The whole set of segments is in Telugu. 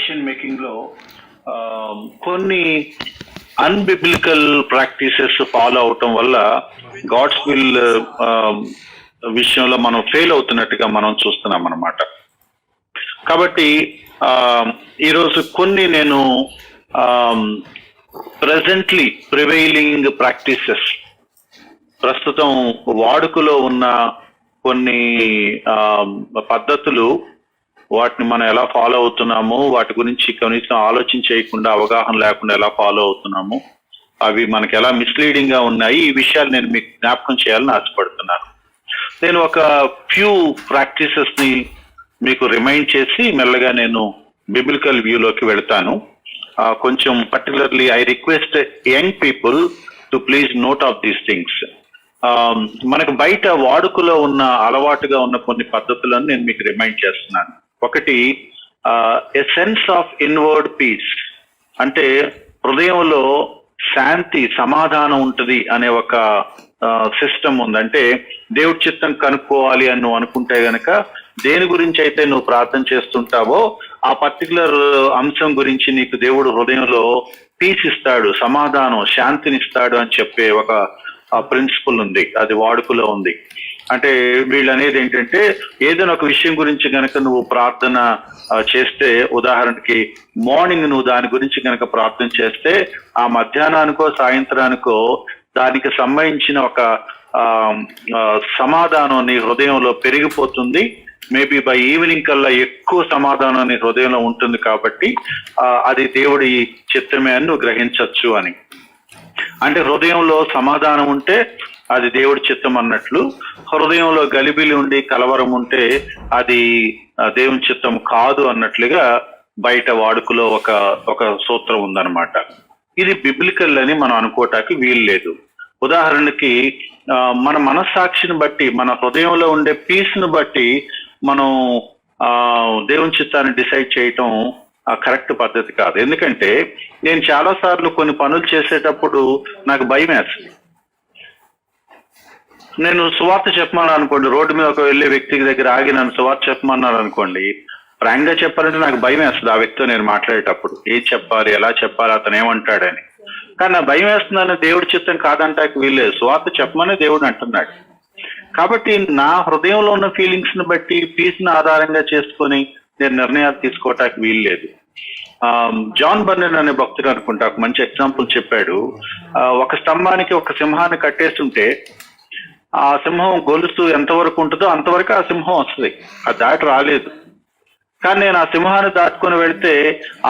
డెసిషన్ మేకింగ్ లో కొన్ని అన్బిబ్లికల్ ప్రాక్టీసెస్ ఫాలో అవటం వల్ల గాడ్స్ విల్ విషయంలో మనం ఫెయిల్ అవుతున్నట్టుగా మనం చూస్తున్నాం అన్నమాట. కాబట్టి ఈరోజు కొన్ని నేను ప్రెజెంట్లీ ప్రివైలింగ్ ప్రాక్టీసెస్, ప్రస్తుతం వాడుకలో ఉన్న కొన్ని పద్ధతులు, వాటిని మనం ఎలా ఫాలో అవుతున్నాము, వాటి గురించి కనీసం ఆలోచన చేయకుండా, అవగాహన లేకుండా ఎలా ఫాలో అవుతున్నాము, అవి మనకి ఎలా మిస్లీడింగ్ గా ఉన్నాయి, ఈ విషయాలు నేను మీకు జ్ఞాపకం చేయాలని ఆశపడుతున్నాను. నేను ఒక ఫ్యూ ప్రాక్టీసెస్ ని మీకు రిమైండ్ చేసి మెల్లగా నేను బిబిలికల్ వ్యూలోకి వెళ్తాను. కొంచెం particularly I request young people to please note of these things. మనకు బయట వాడుకలో ఉన్న అలవాటుగా ఉన్న కొన్ని పద్ధతులను నేను మీకు రిమైండ్ చేస్తున్నాను. ఒకటి, a sense of inward peace, అంటే హృదయంలో శాంతి, సమాధానం ఉంటుంది అనే ఒక సిస్టమ్ ఉంది. అంటే దేవుడి చిత్తం కనుక్కోవాలి అని నువ్వు అనుకుంటే గనక, దేని గురించి అయితే నువ్వు ప్రార్థన చేస్తుంటావో ఆ పర్టికులర్ అంశం గురించి నీకు దేవుడు హృదయంలో పీస్ ఇస్తాడు, సమాధానం, శాంతిని ఇస్తాడు అని చెప్పే ఒక ప్రిన్సిపల్ ఉంది. అది వాడుకలో ఉంది. అంటే వీళ్ళు అనేది ఏంటంటే, ఏదైనా ఒక విషయం గురించి గనక నువ్వు ప్రార్థన చేస్తే, ఉదాహరణకి మార్నింగ్ నువ్వు దాని గురించి గనక ప్రార్థన చేస్తే, ఆ మధ్యాహ్నానికో సాయంత్రానికో దానికి సంబంధించిన ఒక సమాధానం నీ హృదయంలో పెరిగిపోతుంది. మేబీ బై ఈవినింగ్ కల్లా ఎక్కువ సమాధానం నీ హృదయంలో ఉంటుంది. కాబట్టి అది దేవుడి చిత్తమే అని నువ్వు గ్రహించవచ్చు అని. అంటే హృదయంలో సమాధానం ఉంటే అది దేవుడి చిత్తం అన్నట్లు, హృదయంలో గలిబిలి ఉండి కలవరం ఉంటే అది దేవుని చిత్తం కాదు అన్నట్లుగా బయట వాడుకలో ఒక సూత్రం ఉందన్నమాట. ఇది బిబ్లికల్ అని మనం అనుకోవటానికి వీలు లేదు. ఉదాహరణకి మన మనస్సాక్షిని బట్టి, మన హృదయంలో ఉండే పీస్ ను బట్టి మనం దేవుని చిత్తాన్ని డిసైడ్ చేయటం కరెక్ట్ పద్ధతి కాదు. ఎందుకంటే నేను చాలా సార్లు కొన్ని పనులు చేసేటప్పుడు నాకు భయం వేస్తుంది. నేను సువార్త చెప్పమన్నాను అనుకోండి, రోడ్డు మీద ఒక వెళ్ళే వ్యక్తికి దగ్గర ఆగి నన్ను సువార్త చెప్పమన్నాను అనుకోండి, ఫ్రాంక్ గా చెప్పాలంటే నాకు భయం వేస్తుంది ఆ వ్యక్తితో నేను మాట్లాడేటప్పుడు. ఏం చెప్పాలి, ఎలా చెప్పాలి, అతను ఏమంటాడని. కానీ నా భయం వేస్తుందని దేవుడి చిత్తం కాదంటానికి వీల్లేదు. సువార్త చెప్పమని దేవుడు అంటున్నాడు. కాబట్టి నా హృదయంలో ఉన్న ఫీలింగ్స్ ని బట్టి, పీస్ ని ఆధారంగా చేసుకొని నేను నిర్ణయాలు తీసుకోవటానికి వీల్లేదు. జాన్ బర్నెన్ అనే భక్తుడు అనుకుంటా ఒక మంచి ఎగ్జాంపుల్ చెప్పాడు. ఒక స్తంభానికి ఒక సింహాన్ని కట్టేస్తుంటే ఆ సింహం గొలుసు ఎంతవరకు ఉంటుందో అంతవరకు ఆ సింహం వస్తుంది, అది దాటి రాలేదు. కానీ నేను ఆ సింహాన్ని దాటుకొని వెళ్తే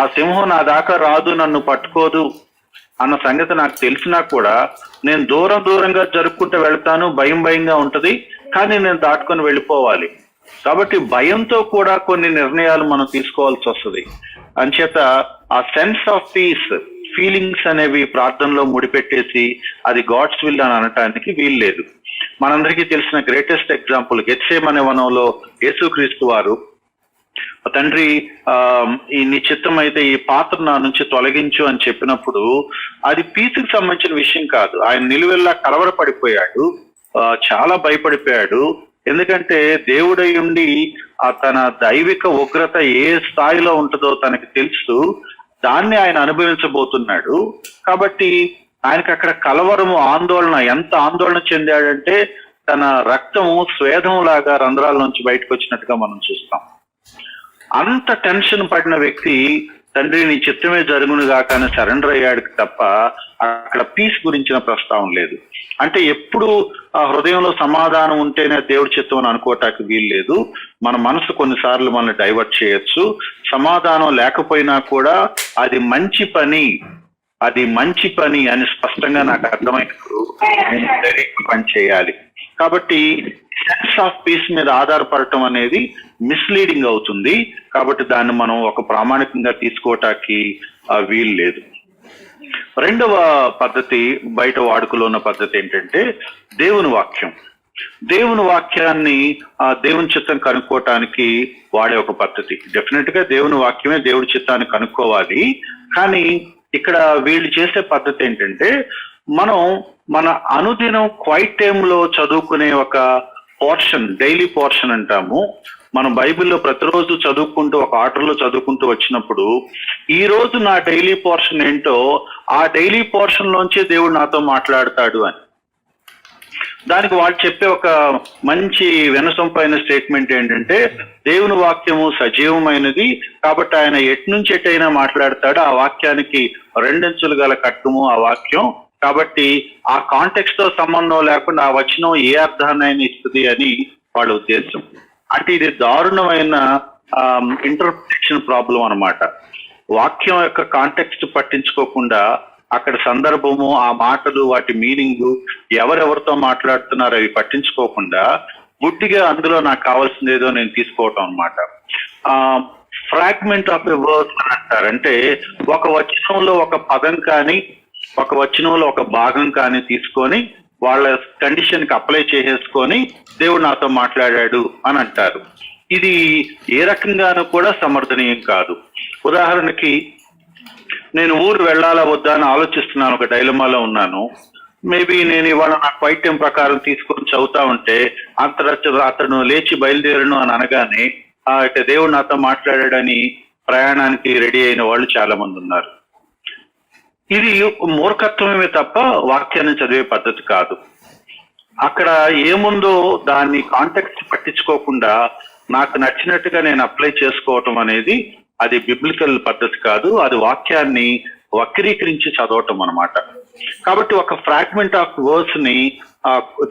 ఆ సింహం నా దాకా రాదు, నన్ను పట్టుకోదు అన్న సంగతి నాకు తెలిసినా కూడా నేను దూరంగా జరుపుకుంటూ వెళ్తాను. భయంగా ఉంటది, కానీ నేను దాటుకొని వెళ్ళిపోవాలి. కాబట్టి భయంతో కూడా కొన్ని నిర్ణయాలు మనం తీసుకోవాల్సి వస్తుంది. అంచేత ఆ సెన్స్ ఆఫ్ పీస్, ఫీలింగ్స్ అనేవి ప్రార్థనలో ముడిపెట్టేసి అది గాడ్స్ విల్ అని అనటానికి వీల్లేదు. మనందరికీ తెలిసిన గ్రేటెస్ట్ ఎగ్జాంపుల్ గెత్సేమనే వనంలో యేసుక్రీస్తు వారు, తండ్రి ఈ నీ చిత్తం అయితే ఈ పాత్ర నా నుంచి తొలగించు అని చెప్పినప్పుడు అది పీసుకు సంబంధించిన విషయం కాదు. ఆయన నిలువెల్లా కలవరపడిపోయాడు, చాలా భయపడిపోయాడు. ఎందుకంటే దేవుడై ఉండి తన దైవిక ఉగ్రత ఏ స్థాయిలో ఉంటుందో తనకి తెలుసు, దాన్ని ఆయన అనుభవించబోతున్నాడు. కాబట్టి ఆయనకి అక్కడ కలవరము, ఆందోళన, ఎంత ఆందోళన చెందాడంటే తన రక్తము స్వేదం లాగా రంధ్రాల నుంచి బయటకు వచ్చినట్టుగా మనం చూస్తాం. అంత టెన్షన్ పడిన వ్యక్తి తండ్రి నీ చిత్తమే జరుగును గాకని సరెండర్ అయ్యాడు తప్ప అక్కడ పీస్ గురించిన ప్రస్తావన లేదు. అంటే ఎప్పుడు ఆ హృదయంలో సమాధానం ఉంటేనే దేవుడి చిత్తం అని అనుకోవటానికి వీలు లేదు. మన మనసు కొన్నిసార్లు మనల్ని డైవర్ట్ చేయొచ్చు. సమాధానం లేకపోయినా కూడా అది మంచి పని అని స్పష్టంగా నాకు అర్థమైనప్పుడు నేను పని చేయాలి. కాబట్టి సెన్స్ ఆఫ్ పీస్ మీద ఆధారపడటం అనేది మిస్లీడింగ్ అవుతుంది. కాబట్టి దాన్ని మనం ఒక ప్రామాణికంగా తీసుకోవటానికి వీలు లేదు. రెండవ పద్ధతి, బయట వాడుకలో ఉన్న పద్ధతి ఏంటంటే దేవుని వాక్యం. దేవుని వాక్యాన్ని దేవుని చిత్తం కనుక్కోవటానికి వాడే ఒక పద్ధతి. డెఫినెట్ గా దేవుని వాక్యమే దేవుడి చిత్తాన్ని కనుక్కోవాలి. కానీ ఇక్కడ వీళ్ళు చేసే పద్ధతి ఏంటంటే, మనం మన అనుదినం క్వైట్ టైంలో చదువుకునే ఒక పోర్షన్, డైలీ పోర్షన్ అంటాము, మనం బైబిల్లో ప్రతిరోజు చదువుకుంటూ ఒక ఆర్డర్లో చదువుకుంటూ వచ్చినప్పుడు ఈ రోజు నా డైలీ పోర్షన్ ఏంటో ఆ డైలీ పోర్షన్ లోంచే దేవుడు నాతో మాట్లాడతాడు అని. దానికి వాళ్ళు చెప్పే ఒక మంచి వినసొంపైన స్టేట్మెంట్ ఏంటంటే, దేవుని వాక్యము సజీవమైనది కాబట్టి ఆయన ఎట్నుంచి ఎటైనా మాట్లాడతాడు, ఆ వాక్యానికి రెండంచులు గల కట్టుము ఆ వాక్యం, కాబట్టి ఆ కాంటెక్స్ట్ తో సంబంధం లేకుండా ఆ వచనం ఏ అర్థాన్ని ఇస్తుంది అని వాళ్ళ ఉద్దేశం. అంటే ఇది దారుణమైన ఇంటర్ప్రిటేషన్ ప్రాబ్లం అన్నమాట. వాక్యం యొక్క కాంటెక్స్ట్ పట్టించుకోకుండా అక్కడ సందర్భము, ఆ మాటలు, వాటి మీనింగ్, ఎవరెవరితో మాట్లాడుతున్నారు అవి పట్టించుకోకుండా గుడ్డిగా అందులో నాకు కావాల్సింది ఏదో నేను తీసుకోవటం అనమాట. ఫ్రాగ్మెంట్ ఆఫ్ ఎ వర్డ్ అని అంటారు. అంటే ఒక వచనంలో ఒక పదం కానీ ఒక వచనంలో ఒక భాగం కానీ తీసుకొని వాళ్ళ కండిషన్ కి అప్లై చేసేసుకొని దేవుడు నాతో మాట్లాడాడు అని అంటారు. ఇది ఏ రకంగానూ కూడా సమర్థనీయం కాదు. ఉదాహరణకి నేను ఊరు వెళ్ళాలా వద్దా అని ఆలోచిస్తున్నాను, ఒక డైలమాలో ఉన్నాను. మేబీ నేను ఇవాళ నా క్వైట్ టైం ప్రకారం తీసుకొని చదువుతా ఉంటే అతను లేచి బయలుదేరను అని అనగానే అంటే దేవుడు నాతో మాట్లాడాడని ప్రయాణానికి రెడీ అయిన వాళ్ళు చాలా మంది ఉన్నారు. ఇది మూర్ఖత్వమే తప్ప వాక్యాన్ని చదివే పద్ధతి కాదు. అక్కడ ఏముందో దాన్ని కాంటెక్స్ట్ పట్టించుకోకుండా నాకు నచ్చినట్టుగా నేను అప్లై చేసుకోవటం అనేది అది బిబ్లికల్ పద్ధతి కాదు, అది వాక్యాన్ని వక్రీకరించి చదవటం అన్నమాట. కాబట్టి ఒక ఫ్రాగ్మెంట్ ఆఫ్ వర్డ్స్ ని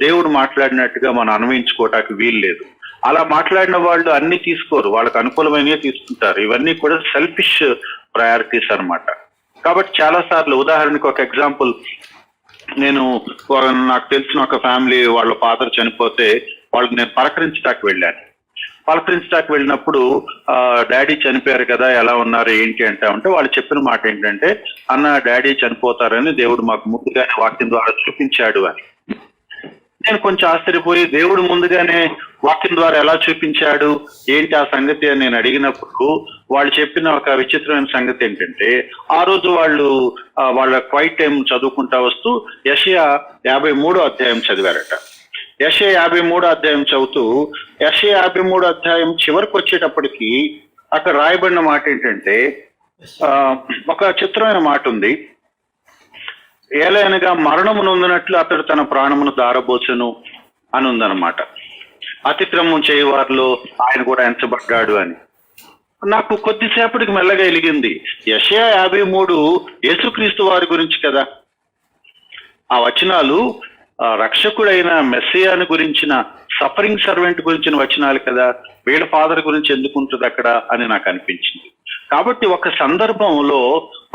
దేవుడు మాట్లాడినట్టుగా మనం అన్వయించుకోవటానికి వీలు లేదు. అలా మాట్లాడిన వాళ్ళు అన్ని తీసుకోరు, వాళ్ళకు అనుకూలమైనవి తీసుకుంటారు. ఇవన్నీ కూడా సెల్ఫిష్ ప్రయారిటీస్ అన్నమాట. కాబట్టి చాలా సార్లు, ఉదాహరణకు ఒక ఎగ్జాంపుల్, నాకు తెలిసిన ఒక ఫ్యామిలీ వాళ్ళ ఫాదర్ చనిపోతే వాళ్ళకి నేను పలకరించడానికి వెళ్ళినప్పుడు డాడీ చనిపోయారు కదా, ఎలా ఉన్నారు ఏంటి అంటే వాళ్ళు చెప్పిన మాట ఏంటంటే, అన్న డాడీ చనిపోతారని దేవుడు మాకు ముందుగానే వాక్యం ద్వారా చూపించాడు అని. నేను కొంచెం ఆశ్చర్యపోయి, దేవుడు ముందుగానే వాక్యం ద్వారా ఎలా చూపించాడు ఏంటి ఆ సంగతి అని నేను అడిగినప్పుడు వాళ్ళు చెప్పిన ఒక విచిత్రమైన సంగతి ఏంటంటే, ఆ రోజు వాళ్ళు వాళ్ళ క్వైట్ టైం చదువుకుంటా వస్తూ యెషయా 53వ అధ్యాయం చదివారట. యెషయా 53వ అధ్యాయం చదువుతూ యెషయా 53వ అధ్యాయం చివరికి వచ్చేటప్పటికి అక్కడ రాయబడిన మాట ఏంటంటే, ఒక చిత్రమైన మాట ఉంది. ఏలైనగా మరణము నొందినట్లు అతడు తన ప్రాణమును దారబోచును అని ఉందన్నమాట. అతిక్రమం చేయవారిలో ఆయన కూడా ఎంచబడ్డాడు అని. నాకు కొద్దిసేపటికి మెల్లగా వెలిగింది, యెషయా 53 యేసుక్రీస్తు వారి గురించి కదా. ఆ వచనాలు రక్షకుడైన మెస్సియాను గురించిన, సఫరింగ్ సర్వెంట్ గురించిన వచనాలు కదా, వీళ్ళ ఫాదర్ గురించి ఎందుకు ఉంటుంది అక్కడ అని నాకు అనిపించింది. కాబట్టి ఒక సందర్భంలో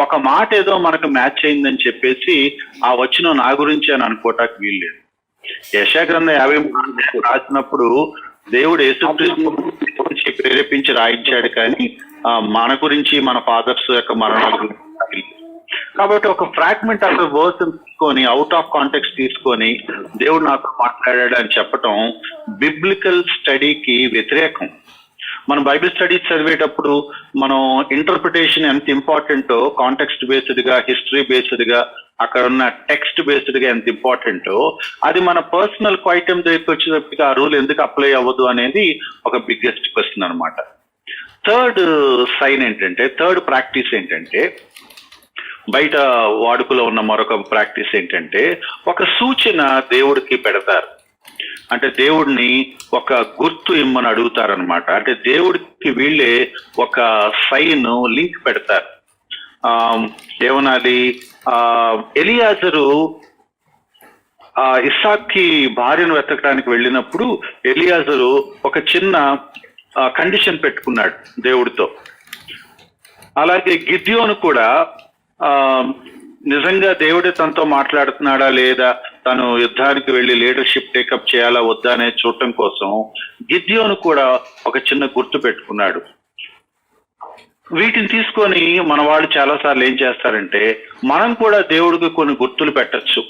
ఒక మాట ఏదో మనకు మ్యాచ్ అయిందని చెప్పేసి ఆ వచనం నా గురించి అని అనుకోవటానికి వీల్లేదు. యెషయా గ్రంథం 53 రాసినప్పుడు దేవుడు యేసుక్రీస్తు గురించి ప్రేరేపించి రాయించాడు, కానీ మన గురించి, మన ఫాదర్స్ యొక్క మరణాల గురించి. కాబట్టి ఒక ఫ్రాగ్మెంట్ ఆఫ్ వర్డ్స్ తీసుకొని, అవుట్ ఆఫ్ కాంటెక్స్ట్ తీసుకొని దేవుడు నాతో మాట్లాడాడు అని చెప్పటం బిబ్లికల్ స్టడీకి వ్యతిరేకం. మనం బైబిల్ స్టడీస్ చదివేటప్పుడు మనం ఇంటర్ప్రిటేషన్ ఎంత ఇంపార్టెంటో, కాంటెక్స్ట్ బేస్డ్ గా, హిస్టరీ బేస్డ్ గా, అక్కడ ఉన్న టెక్స్ట్ బేస్డ్ గా ఎంత ఇంపార్టెంటో, అది మన పర్సనల్ క్వైటం దగ్గరికి వచ్చేటప్పటికి ఆ రూల్ ఎందుకు అప్లై అవ్వదు అనేది ఒక బిగ్గెస్ట్ క్వశ్చన్ అనమాట. థర్డ్ ప్రాక్టీస్ ఏంటంటే, బయట వాడుకలో ఉన్న మరొక ప్రాక్టీస్ ఏంటంటే, ఒక సూచన దేవుడికి పెడతారు. అంటే దేవుడిని ఒక గుర్తు ఇమ్మని అడుగుతారనమాట. అంటే దేవుడికి వీళ్ళే ఒక సైన్, లింక్ పెడతారు. ఏమనాలి, ఎలియాజరు ఇస్సాక్కి భార్యను వెతకడానికి వెళ్ళినప్పుడు ఎలియాజరు ఒక చిన్న కండిషన్ పెట్టుకున్నాడు దేవుడితో. అలాగే గిద్యోను కూడా నిజంగా దేవుడే తనతో మాట్లాడుతున్నాడా లేదా, తను యుద్ధానికి వెళ్లి లీడర్షిప్ టేకప్ చేయాలా వద్దా అనేది చూడటం కోసం గిద్యోను కూడా ఒక చిన్న గుర్తు పెట్టుకున్నాడు. వీటిని తీసుకొని మన వాళ్ళు చాలా సార్లు ఏం చేస్తారంటే, మనం కూడా దేవుడికి కొన్ని గుర్తులు పెట్టచ్చు.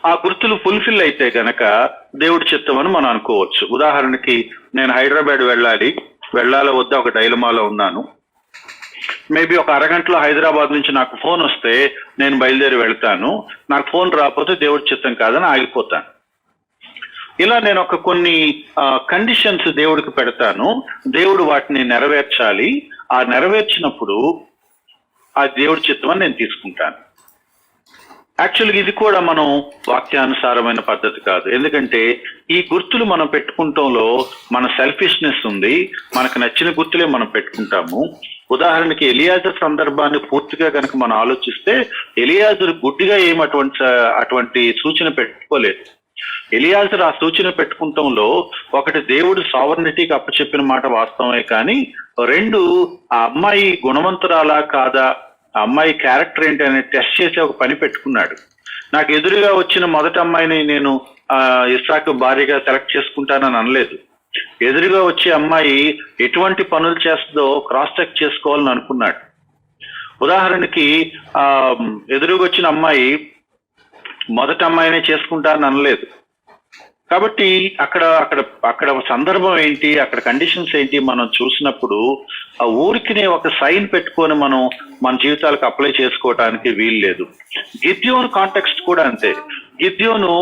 ఆ గుర్తులు ఫుల్ఫిల్ అయితే గనక దేవుడి చిత్తం అని మనం అనుకోవచ్చు. ఉదాహరణకి, నేను హైదరాబాద్ వెళ్ళాలో వద్దా ఒక డైలమాలో ఉన్నాను. మేబీ ఒక అరగంటలో హైదరాబాద్ నుంచి నాకు ఫోన్ వస్తే నేను బయలుదేరి వెళ్తాను. నాకు ఫోన్ రాకపోతే దేవుడి చిత్తం కాదని ఆగిపోతాను. ఇలా నేను కొన్ని కండిషన్స్ దేవుడికి పెడతాను, దేవుడు వాటిని నెరవేర్చాలి. ఆ నెరవేర్చినప్పుడు ఆ దేవుడి చిత్తమని నేను తీసుకుంటాను. యాక్చువల్గా ఇది కూడా మనం వాక్యానుసారమైన పద్ధతి కాదు. ఎందుకంటే ఈ గుర్తులు మనం పెట్టుకుంటంలో మన సెల్ఫిష్నెస్ ఉంది. మనకు నచ్చిన గుర్తులే మనం పెట్టుకుంటాము. ఉదాహరణకి ఎలియాజర్ సందర్భాన్ని పూర్తిగా కనుక మనం ఆలోచిస్తే, ఎలియాజర్ గుడ్డిగా అటువంటి సూచన పెట్టుకోలేదు. ఎలియాజర్ ఆ సూచన పెట్టుకుంటంలో ఒకటి, దేవుడు సావర్నిటీకి అప్పచెప్పిన మాట వాస్తవమే, కానీ రెండు, ఆ అమ్మాయి గుణవంతురాలా కాదా, ఆ అమ్మాయి క్యారెక్టర్ ఏంటి అని టెస్ట్ చేసి ఒక పని పెట్టుకున్నాడు. నాకు ఎదురుగా వచ్చిన మొదటి అమ్మాయిని నేను ఇస్సాకు భార్యగా సెలెక్ట్ చేసుకుంటానని అనలేదు. ఎదురుగా వచ్చే అమ్మాయి ఎటువంటి పనులు చేస్తుందో క్రాస్ చెక్ చేసుకోవాలని అనుకున్నాడు. ఉదాహరణకి ఎదురుగా వచ్చిన అమ్మాయి మొదటి అమ్మాయినే చేసుకుంటానని అనలేదు. కాబట్టి అక్కడ సందర్భం ఏంటి, అక్కడ కండిషన్స్ ఏంటి మనం చూసినప్పుడు ఆ ఊరికినే ఒక సైన్ పెట్టుకొని మనం మన జీవితాలకు అప్లై చేసుకోవటానికి వీలు లేదు. గిద్యోను కాంటెక్స్ట్ కూడా అంతే. గిద్యోను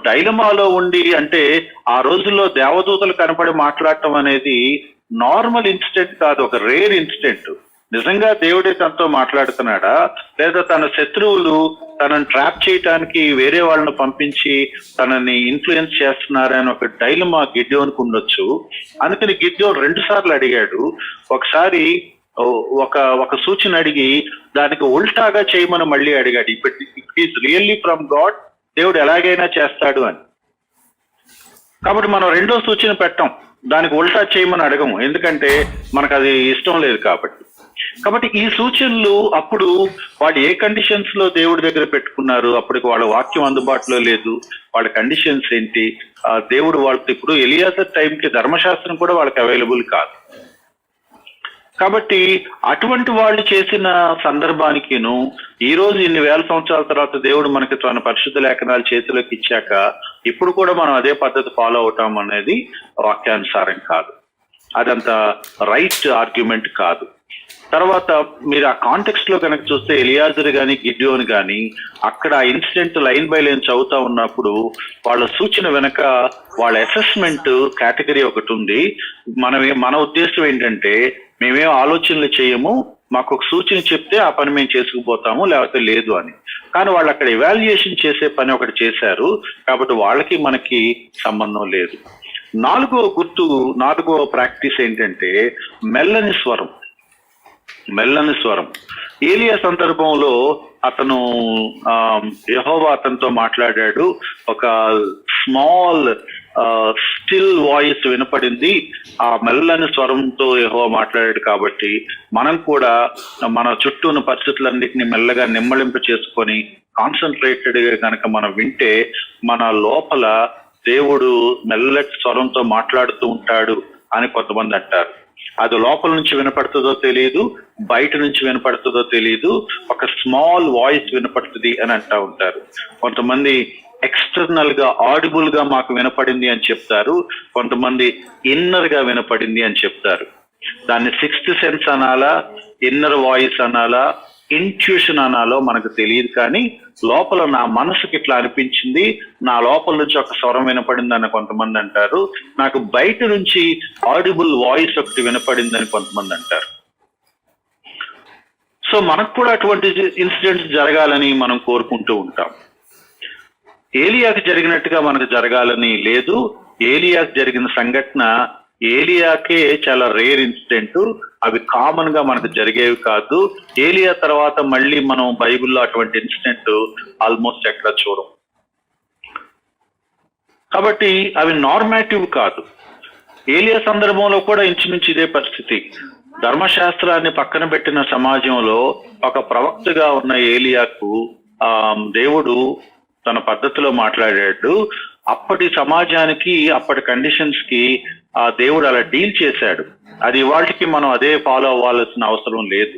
డైలమాలో ఉండి, అంటే ఆ రోజుల్లో దేవదూతలు కనపడి మాట్లాడటం అనేది నార్మల్ ఇన్సిడెంట్ కాదు, ఒక రేర్ ఇన్సిడెంట్. నిజంగా దేవుడే తనతో మాట్లాడుతున్నాడా, లేదా తన శత్రువులు తనని ట్రాప్ చేయటానికి వేరే వాళ్ళని పంపించి తనని ఇన్ఫ్లుయెన్స్ చేస్తున్నారని ఒక డైలమా గిద్యోనుకు ఉండొచ్చు. అందుకని గిద్యోను 2 సార్లు అడిగాడు. ఒకసారి ఒక సూచన అడిగి దానికి ఉల్టాగా చేయమని మళ్ళీ అడిగాడు. It is really from God, దేవుడు ఎలాగైనా చేస్తాడు అని. కాబట్టి మనం రెండో సూచన పెట్టం, దానికి ఉల్టా చేయమని అడగము, ఎందుకంటే మనకు అది ఇష్టం లేదు కాబట్టి. కాబట్టి ఈ సూచనలు అప్పుడు వాళ్ళు ఏ కండిషన్స్ లో దేవుడి దగ్గర పెట్టుకున్నారు, అప్పటికి వాళ్ళ వాక్యం అందుబాటులో లేదు, వాళ్ళ కండిషన్స్ ఏంటి, దేవుడు వాళ్ళకి ఇప్పుడు ఎలియాజర్ టైంకి ధర్మశాస్త్రం కూడా వాళ్ళకి అవైలబుల్ కాదు. కాబట్టి అటువంటి వాళ్ళు చేసిన సందర్భానికిను ఈ రోజు ఇన్ని వేల సంవత్సరాల తర్వాత దేవుడు మనకి తన పరిశుద్ధ లేఖనాలు చేతిలోకి ఇచ్చాక ఇప్పుడు కూడా మనం అదే పద్ధతి ఫాలో అవటం అనేది వాక్యానుసారం కాదు, అదంత రైట్ ఆర్గ్యుమెంట్ కాదు. తర్వాత మీరు ఆ కాంటెక్స్ట్ లో కనుక చూస్తే ఎలియాజర్ గాని గిడ్యోన్ గాని అక్కడ ఇన్సిడెంట్ లైన్ బై లైన్ చదువుతా ఉన్నప్పుడు వాళ్ళ సూచన వెనక వాళ్ళ అసెస్మెంట్ కేటగిరీ ఒకటి ఉంది. మన ఉద్దేశం ఏంటంటే మేమేం ఆలోచనలు చేయము, మాకు ఒక సూచన చెప్తే ఆ పని మేము చేసుకుపోతాము, లేకపోతే లేదు అని. కానీ వాళ్ళు అక్కడ ఎవాల్యుయేషన్ చేసే పని ఒకటి చేశారు, కాబట్టి వాళ్ళకి మనకి సంబంధం లేదు. నాలుగో ప్రాక్టీస్ ఏంటంటే మెల్లని స్వరం. ఏలియా సందర్భంలో అతను యెహోవా అతనితో మాట్లాడాడు, ఒక స్మాల్ స్టిల్ వాయిస్ వినపడింది, ఆ మెల్లని స్వరంతో యెహోవా మాట్లాడాడు. కాబట్టి మనం కూడా మన చుట్టూ ఉన్న పరిస్థితులన్నింటినీ మెల్లగా నిమ్మళింప చేసుకొని కాన్సన్ట్రేటెడ్ గా కనుక మనం వింటే మన లోపల దేవుడు మెల్లటి స్వరంతో మాట్లాడుతూ ఉంటాడు అని కొంతమంది అంటారు. అది లోపల నుంచి వినపడుతుందో తెలియదు, బయట నుంచి వినపడుతుందో తెలియదు, ఒక స్మాల్ వాయిస్ వినపడుతుంది అని అంటూ ఉంటారు. కొంతమంది ఎక్స్టర్నల్ గా ఆడిబుల్ గా మాకు వినపడింది అని చెప్తారు, కొంతమంది ఇన్నర్ గా వినపడింది అని చెప్తారు. దాన్ని 6th సెన్స్ అనాలా, ఇన్నర్ వాయిస్ అనాలా, ఇంట్యూషన్ అనాలో మనకు తెలియదు. కానీ లోపల నా మనసుకి ఇట్లా అనిపించింది, నా లోపల నుంచి ఒక స్వరం వినపడింది అని కొంతమంది అంటారు. నాకు బయట నుంచి ఆడిబుల్ వాయిస్ ఒకటి వినపడిందని కొంతమంది అంటారు. సో మనకు కూడా అటువంటి ఇన్సిడెంట్స్ జరగాలని మనం కోరుకుంటూ ఉంటాం. ఏలియాకి జరిగినట్టుగా మనకు జరగాలని లేదు. ఏలియాకి జరిగిన సంఘటన ఏలియాకే చాలా రేర్ ఇన్సిడెంట్, అవి కామన్ గా మనకు జరిగేవి కాదు. ఏలియా తర్వాత మళ్ళీ మనం బైబిల్లో అటువంటి ఇన్సిడెంట్ ఆల్మోస్ట్ ఎక్కడ చూడం. కాబట్టి అవి నార్మాటివ్ కాదు. ఏలియా సందర్భంలో కూడా ఇంచుమించు ఇదే పరిస్థితి. ధర్మశాస్త్రాన్ని పక్కన పెట్టిన సమాజంలో ఒక ప్రవక్తగా ఉన్న ఏలియాకు దేవుడు తన పద్ధతిలో మాట్లాడాడు. అప్పటి సమాజానికి, అప్పటి కండిషన్స్ కి ఆ దేవుడు అలా డీల్ చేశాడు. అది ఇవాళకి మనం అదే ఫాలో అవ్వాల్సిన అవసరం లేదు.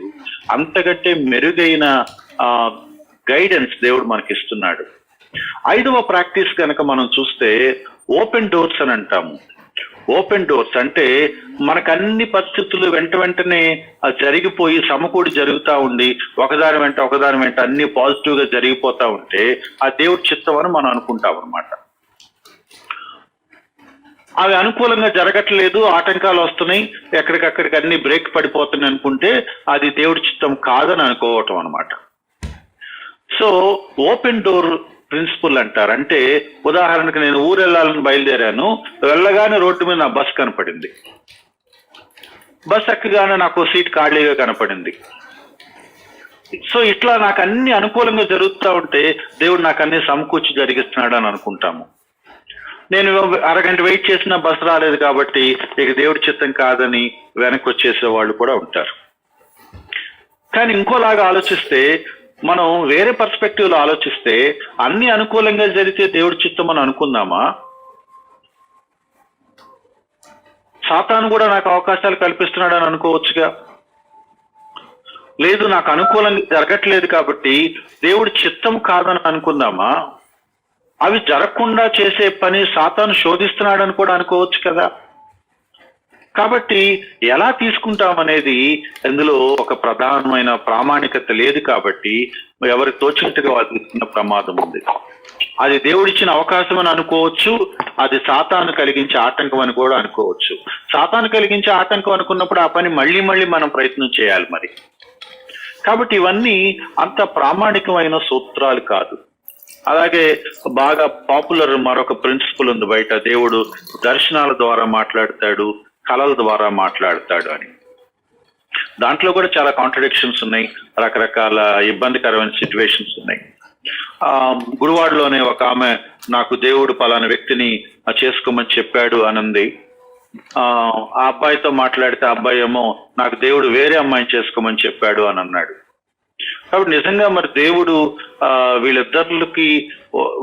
అంతకంటే మెరుగైన గైడెన్స్ దేవుడు మనకి ఇస్తున్నాడు. 5వ ప్రాక్టీస్ కనుక మనం చూస్తే ఓపెన్ డోర్స్ అని అంటాము. ఓపెన్ డోర్స్ అంటే మనకు అన్ని పరిస్థితులు వెంటనే జరిగిపోయి సమకూడి జరుగుతూ ఉండి ఒకదాని వెంట అన్ని పాజిటివ్ గా జరిగిపోతా ఉంటే ఆ దేవుడి చిత్తం అని మనం అనుకుంటాం అనమాట. అవి అనుకూలంగా జరగట్లేదు, ఆటంకాలు వస్తున్నాయి, ఎక్కడికక్కడికి అన్ని బ్రేక్ పడిపోతున్నాయి అనుకుంటే అది దేవుడి చిత్తం కాదని అనుకోవటం అనమాట. సో ఓపెన్ డోర్ ప్రిన్సిపల్ అంటారు. అంటే ఉదాహరణకు నేను ఊరు వెళ్ళాలని బయలుదేరాను, వెళ్ళగానే రోడ్డు మీద నా బస్ కనపడింది, బస్ ఎక్కగానే నాకు సీట్ ఖాళీగా కనపడింది. సో ఇట్లా నాకు అన్ని అనుకూలంగా జరుగుతూ ఉంటే దేవుడు నాకు అన్ని సమకూర్చి జరిగిస్తున్నాడు అని అనుకుంటాము. నేను అరగంట వెయిట్ చేసిన బస్సు రాలేదు కాబట్టి ఇక దేవుడి చిత్తం కాదని వెనక్కి వచ్చేసే వాళ్ళు కూడా ఉంటారు. కానీ ఇంకోలాగా ఆలోచిస్తే, మనం వేరే పర్స్పెక్టివ్ లో ఆలోచిస్తే, అన్ని అనుకూలంగా జరిగితే దేవుడి చిత్తం అని అనుకుందామా? సాతాను కూడా నాకు అవకాశాలు కల్పిస్తున్నాడు అని అనుకోవచ్చుగా. లేదు, నాకు అనుకూలంగా జరగట్లేదు కాబట్టి దేవుడి చిత్తం కాదని అనుకుందామా? అవి జరగకుండా చేసే పని సాతాను శోధిస్తున్నాడని కూడా అనుకోవచ్చు కదా. కాబట్టి ఎలా తీసుకుంటామనేది ఇందులో ఒక ప్రధానమైన ప్రామాణికత లేదు. కాబట్టి ఎవరికి తోచినట్టుగా వాళ్ళు తీసుకున్న ప్రమాదం ఉంది. అది దేవుడిచ్చిన అవకాశం అని అనుకోవచ్చు, అది సాతాను కలిగించే ఆటంకం అని కూడా అనుకోవచ్చు. సాతాను కలిగించే ఆటంకం అనుకున్నప్పుడు ఆ పని మళ్ళీ మనం ప్రయత్నం చేయాలి మరి. కాబట్టి ఇవన్నీ అంత ప్రామాణికమైన సూత్రాలు కాదు. అలాగే బాగా పాపులర్ మరొక ప్రిన్సిపల్ ఉంది బయట, దేవుడు దర్శనాల ద్వారా మాట్లాడతాడు, కళల ద్వారా మాట్లాడతాడు అని. దాంట్లో కూడా చాలా కాంట్రడిక్షన్స్ ఉన్నాయి, రకరకాల ఇబ్బందికరమైన సిచ్యువేషన్స్ ఉన్నాయి. గుడివాడలోనే ఒక ఆమె నాకు దేవుడు పలానా వ్యక్తిని చేసుకోమని చెప్పాడు అనంది. ఆ అబ్బాయితో మాట్లాడితే ఆ అబ్బాయి ఏమో నాకు దేవుడు వేరే అమ్మాయిని చేసుకోమని చెప్పాడు అని అన్నాడు. కాబట్టి నిజంగా మరి దేవుడు వీళ్ళిద్దరికి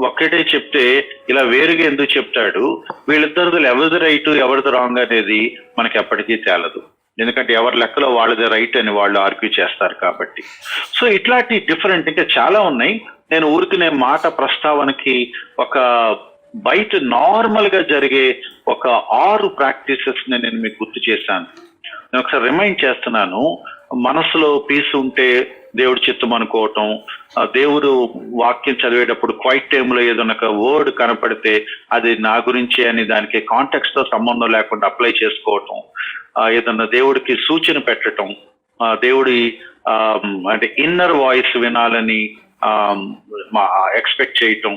ఒక్కటే చెప్తే ఇలా వేరుగా ఎందుకు చెప్తాడు? వీళ్ళిద్దరిది ఎవరిది రైట్ ఎవరిది రాంగ్ అనేది మనకి ఎప్పటికీ తేలదు. ఎందుకంటే ఎవరి లెక్కలో వాళ్ళది రైట్ అని వాళ్ళు ఆర్గ్యూ చేస్తారు కాబట్టి. సో ఇట్లాంటి డిఫరెంట్ ఇంకా చాలా ఉన్నాయి. నేను ఊరికి మాట ప్రస్తావనకి ఒక బయట నార్మల్ గా జరిగే ఒక 6 ప్రాక్టీసెస్ నేను మీకు గుర్తు చేశాను. నేను ఒకసారి రిమైండ్ చేస్తున్నాను. మనసులో పీస్ ఉంటే దేవుడి చిత్తం అనుకోవటం, దేవుడు వాక్యం చదివేటప్పుడు క్వైట్ టైంలో ఏదైనా ఒక వర్డ్ కనపడితే అది నా గురించి అని దానికి కాంటెక్స్ట్ తో సంబంధం లేకుండా అప్లై చేసుకోవటం, ఏదన్నా దేవుడికి సూచన పెట్టడం, దేవుడి అంటే ఇన్నర్ వాయిస్ వినాలని ఎక్స్పెక్ట్ చేయటం,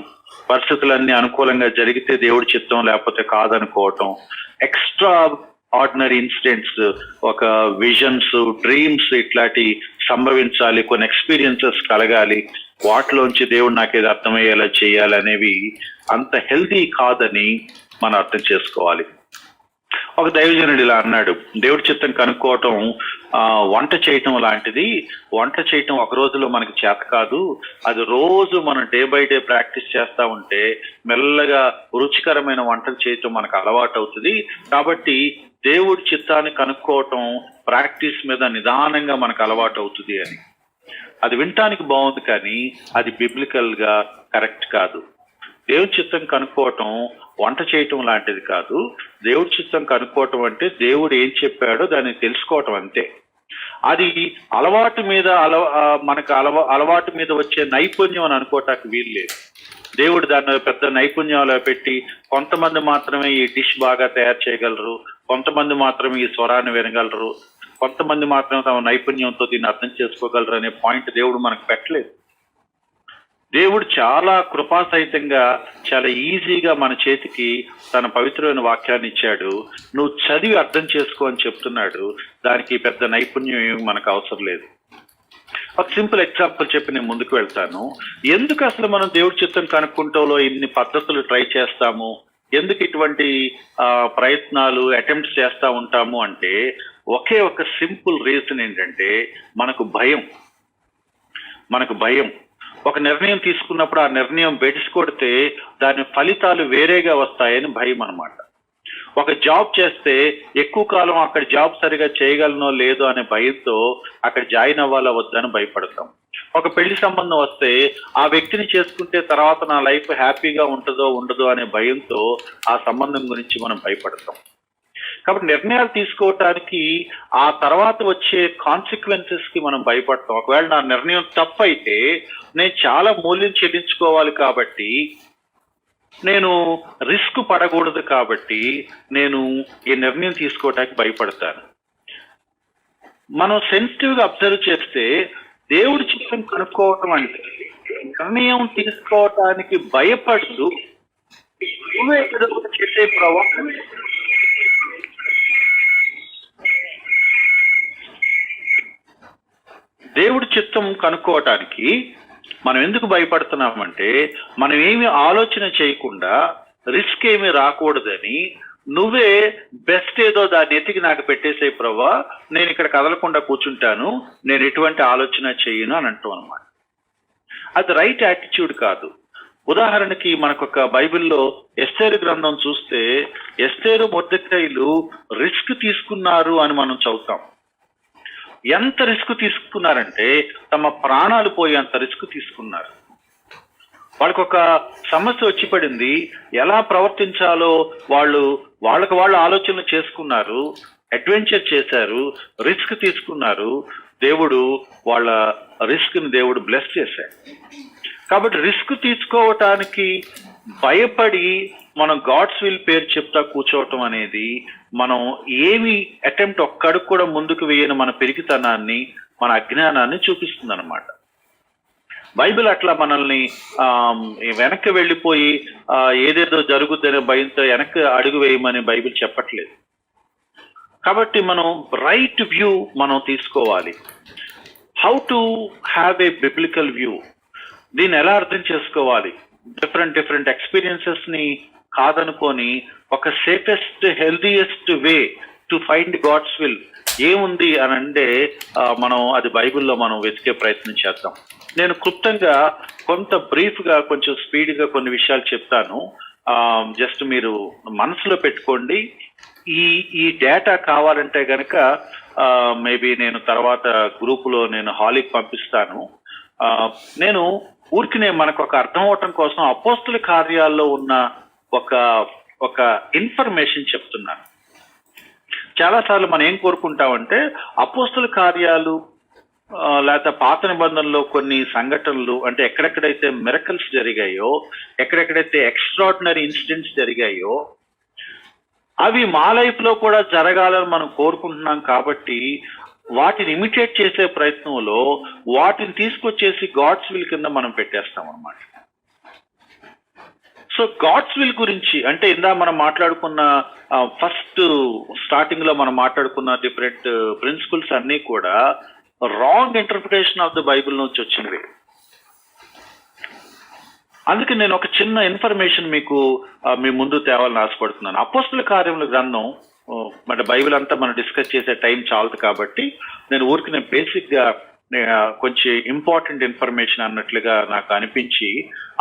పరిస్థితులన్నీ అనుకూలంగా జరిగితే దేవుడి చిత్తం లేకపోతే కాదనుకోవటం, ఎక్స్ట్రా ఆర్డినరీ ఇన్సిడెంట్స్, ఒక విజన్స్, డ్రీమ్స్ ఇట్లాంటి సంభవించాలి, కొన్ని ఎక్స్పీరియన్సెస్ కలగాలి, వాటిలోంచి దేవుడు నాకు ఏది అర్థమయ్యేలా చేయాలి అనేవి అంత హెల్తీ కాదని మనం అర్థం చేసుకోవాలి. ఒక దైవజనుడు ఇలా అన్నాడు, దేవుడి చిత్తం కనుక్కోవటం వంట చేయటం లాంటిది. వంట చేయటం ఒక రోజులో మనకి చేత కాదు, అది రోజు మనం డే బై డే ప్రాక్టీస్ చేస్తా ఉంటే మెల్లగా రుచికరమైన వంటలు చేయటం మనకు అలవాటు అవుతుంది. కాబట్టి దేవుడి చిత్తాన్ని కనుక్కోవటం ప్రాక్టీస్ మీద నిదానంగా మనకు అలవాటు అవుతుంది అని. అది వినటానికి బాగుంది కానీ అది బిబ్లికల్ గా కరెక్ట్ కాదు. దేవుడి చిత్తం కనుక్కోవటం వంట చేయటం లాంటిది కాదు. దేవుడి చిత్తం కనుక్కోవటం అంటే దేవుడు ఏం చెప్పాడో దాన్ని తెలుసుకోవటం అంతే. అది అలవాటు మీద మనకు అలవాటు మీద వచ్చే నైపుణ్యం అని అనుకోవటానికి వీలు లేదు. దేవుడు దాన్ని పెద్ద నైపుణ్యంలో పెట్టి కొంతమంది మాత్రమే ఈ డిష్ బాగా తయారు చేయగలరు, కొంతమంది మాత్రమే ఈ స్వరాన్ని వినగలరు, కొంతమంది మాత్రమే తమ నైపుణ్యంతో దీన్ని అర్థం చేసుకోగలరు అనే పాయింట్ దేవుడు మనకు పెట్టలేదు. దేవుడు చాలా కృపాసహితంగా చాలా ఈజీగా మన చేతికి తన పవిత్రమైన వాక్యాన్ని ఇచ్చాడు. నువ్వు చదివి అర్థం చేసుకో అని చెప్తున్నాడు. దానికి పెద్ద నైపుణ్యం ఏమి మనకు అవసరం లేదు. ఒక సింపుల్ ఎగ్జాంపుల్ చెప్పి నేను ముందుకు వెళ్తాను. ఎందుకు అసలు మనం దేవుడి చిత్తం కనుక్కుంటంలో ఇన్ని పద్ధతులు ట్రై చేస్తాము, ఎందుకు ఇటువంటి ప్రయత్నాలు అటెంప్ట్స్ చేస్తూ ఉంటాము అంటే ఒకే ఒక సింపుల్ రీజన్ ఏంటంటే మనకు భయం. ఒక నిర్ణయం తీసుకున్నప్పుడు ఆ నిర్ణయం బెడిసి కొడితే దాని ఫలితాలు వేరేగా వస్తాయని భయం అన్నమాట. ఒక జాబ్ చేస్తే ఎక్కువ కాలం అక్కడ జాబ్ సరిగా చేయగలనో లేదో అనే భయంతో అక్కడ జాయిన్ అవ్వాలా వద్దని భయపడతాం. ఒక పెళ్లి సంబంధం వస్తే ఆ వ్యక్తిని చేసుకుంటే తర్వాత నా లైఫ్ హ్యాపీగా ఉంటుందో ఉండదో అనే భయంతో ఆ సంబంధం గురించి మనం భయపడతాం. కాబట్టి నిర్ణయాలు తీసుకోవటానికి ఆ తర్వాత వచ్చే కాన్సిక్వెన్సెస్ కి మనం భయపడతాం. ఒకవేళ నా నిర్ణయం తప్పు అయితే నేను చాలా మూల్యం చెల్లించుకోవాలి కాబట్టి నేను రిస్క్ పడకూడదు కాబట్టి నేను ఈ నిర్ణయం తీసుకోవటానికి భయపడతాను. మనం సెన్సిటివ్ గా అబ్జర్వ్ చేస్తే దేవుడి చిత్తం కనుక్కోవటం అంటే నిర్ణయం తీసుకోవటానికి భయపడుతూ నువ్వే ఏదో ఒకటి చేసే ప్రవాహం. దేవుడి చిత్తం కనుక్కోవటానికి మనం ఎందుకు భయపడుతున్నామంటే మనం ఏమి ఆలోచన చేయకుండా రిస్క్ ఏమి రాకూడదని నువ్వే బెస్ట్ ఏదో దాన్ని ఎతికి నాకు పెట్టేసే ప్రభా, నేను ఇక్కడ కదలకుండా కూర్చుంటాను, నేను ఎటువంటి ఆలోచన చేయను అని అంటాం అనమాట. అది రైట్ యాటిట్యూడ్ కాదు. ఉదాహరణకి మనకు ఒక బైబిల్లో ఎస్తేరు గ్రంథం చూస్తే ఎస్తేరు మొర్దెకైలు రిస్క్ తీసుకున్నారు అని మనం చదువుతాం. ఎంత రిస్క్ తీసుకున్నారంటే తమ ప్రాణాలు పోయేంత రిస్క్ తీసుకున్నారు. వాళ్ళకు ఒక సమస్య వచ్చి పడింది, ఎలా ప్రవర్తించాలో వాళ్ళకు వాళ్ళు ఆలోచనలు చేసుకున్నారు, అడ్వెంచర్ చేశారు, రిస్క్ తీసుకున్నారు. దేవుడు వాళ్ళ రిస్క్ ని దేవుడు బ్లెస్ చేశాడు. కాబట్టి రిస్క్ తీసుకోవటానికి భయపడి మనం గాడ్స్ విల్ పేరు చెప్తా కూర్చోవటం అనేది మనం ఏమి అటెంప్ట్ ఒక్కడికి కూడా ముందుకు వేయని మన పెరిగితనాన్ని, మన అజ్ఞానాన్ని చూపిస్తుంది అనమాట. బైబిల్ అట్లా మనల్ని వెనక్కి వెళ్ళిపోయి ఏదేదో జరుగుద్దనే భయంతో వెనక్కి అడుగు వేయమని బైబిల్ చెప్పట్లేదు. కాబట్టి మనం రైట్ వ్యూ మనం తీసుకోవాలి. How to have a biblical view, దీన్ని ఎలా అర్థం చేసుకోవాలి? డిఫరెంట్ ఎక్స్పీరియన్సెస్ ని కాదనుకొని ఒక safest healthiest way to find God's will ఏముంది అని అంటే మనం అది బైబిల్లో మనం వెతికే ప్రయత్నం చేద్దాం. నేను క్లుప్తంగా కొంత బ్రీఫ్ గా కొంచెం స్పీడ్ గా కొన్ని విషయాలు చెప్తాను. జస్ట్ మీరు మనసులో పెట్టుకోండి. ఈ డేటా కావాలంటే గనక మేబీ నేను తర్వాత గ్రూపులో నేను హాలీకి పంపిస్తాను. నేను ఊరికినే మనకు ఒక అర్థం అవటం కోసం అపోస్తుల కార్యాల్లో ఉన్న ఒక ఇన్ఫర్మేషన్ చెప్తున్నాను. చాలాసార్లు మనం ఏం కోరుకుంటామంటే అపోస్తుల కార్యాలు లేకపోతే పాత నిబంధనలో కొన్ని సంఘటనలు అంటే ఎక్కడెక్కడైతే మిరకల్స్ జరిగాయో, ఎక్కడెక్కడైతే ఎక్స్ట్రాడినరీ ఇన్సిడెంట్స్ జరిగాయో అవి మా లైఫ్ లో కూడా జరగాలని మనం కోరుకుంటున్నాం. కాబట్టి వాటిని ఇమిటేట్ చేసే ప్రయత్నంలో వాటిని తీసుకొచ్చేసి గాడ్స్ విల్ కింద మనం పెట్టేస్తాం అన్నమాట. సో గాడ్స్ విల్ గురించి అంటే ఇందా మనం మాట్లాడుకున్న ఫస్ట్ స్టార్టింగ్ లో మనం మాట్లాడుకున్న డిఫరెంట్ ప్రిన్సిపల్స్ అన్నీ కూడా wrong interpretation of the Bible నుంచి వచ్చినవి. అందుకే నేను ఒక చిన్న ఇన్ఫర్మేషన్ మీకు మీ ముందు తేవాలని ఆశపడుతున్నాను. అపోస్తుల కార్యముల గ్రంథం మన బైబిల్ అంతా మనం డిస్కస్ చేసే టైం చాలదు కాబట్టి నేను ఊరికి బేసిక్ గా కొంచెం ఇంపార్టెంట్ ఇన్ఫర్మేషన్ అన్నట్లుగా నాకు అనిపించి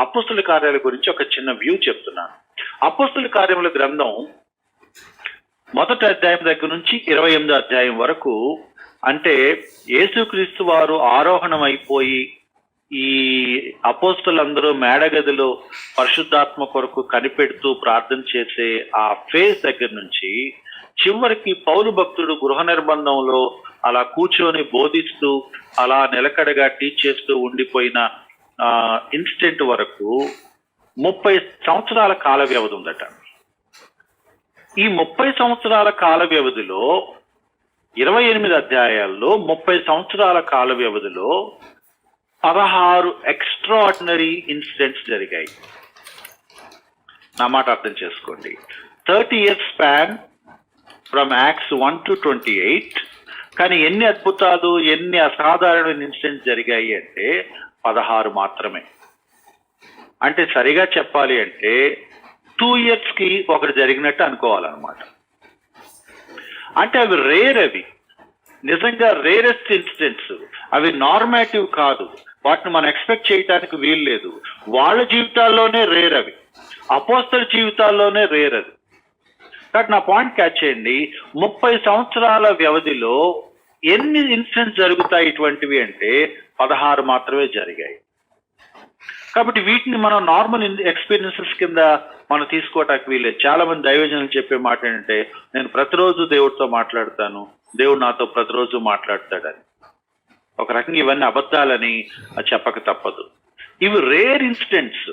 అపోస్తుల కార్యాల గురించి ఒక చిన్న వ్యూ చెప్తున్నాను. అపోస్తుల కార్యముల గ్రంథం 1వ అధ్యాయం దగ్గర నుంచి 28వ అధ్యాయం వరకు అంటే యేసుక్రీస్తు వారు ఆరోహణం అయిపోయి ఈ అపోస్తులందరూ మేడగదిలో పరిశుద్ధాత్మ కొరకు కనిపెడుతూ ప్రార్థన చేసే ఆ ఫేజ్ దగ్గర నుంచి చివరికి పౌలు భక్తుడు గృహ నిర్బంధంలో అలా కూర్చొని బోధిస్తూ అలా నిలకడగా టీచ్ చేస్తూ ఉండిపోయిన ఇన్సిడెంట్ వరకు 30 సంవత్సరాల కాల వ్యవధి ఉందట. ఈ 30 సంవత్సరాల కాల వ్యవధిలో 28 అధ్యాయాల్లో 30 సంవత్సరాల కాల వ్యవధిలో 16 ఎక్స్ట్రాడినరీ ఇన్సిడెంట్స్ జరిగాయి. నా మాట అర్థం చేసుకోండి. 30 years span from acts 1 to 28. కానీ ఎన్ని అద్భుతాలు, ఎన్ని అసాధారణమైన ఇన్సిడెంట్స్ జరిగాయి అంటే 16 మాత్రమే. అంటే సరిగా చెప్పాలి అంటే 2 years కి ఒకటి జరిగినట్టు అనుకోవాలన్నమాట. అంటే అవి రేర్, అవి నిజంగా రేరెస్ట్ ఇన్సిడెంట్స్, అవి నార్మాటివ్ కాదు, వాటిని మనం ఎక్స్పెక్ట్ చేయడానికి వీలు లేదు. వాళ్ళ జీవితాల్లోనే రేర్ అవి, అపోస్తల జీవితాల్లోనే రేర్ అది. కాబట్టి నా పాయింట్ క్యాచ్ చేయండి. 30 సంవత్సరాల వ్యవధిలో ఎన్ని ఇన్సిడెంట్స్ జరుగుతాయి ఇటువంటివి అంటే 16 మాత్రమే జరిగాయి. కాబట్టి వీటిని మనం నార్మల్ ఎక్స్పీరియన్సెస్ కింద మనం తీసుకోవటానికి వీలేదు. చాలా మంది దైవజనులు చెప్పే మాట ఏంటంటే నేను ప్రతిరోజు దేవుడితో మాట్లాడతాను, దేవుడు నాతో ప్రతిరోజు మాట్లాడతాడని. ఒక రకంగా ఇవన్నీ అబద్ధాలని చెప్పక తప్పదు. ఇవి రేర్ ఇన్సిడెంట్స్.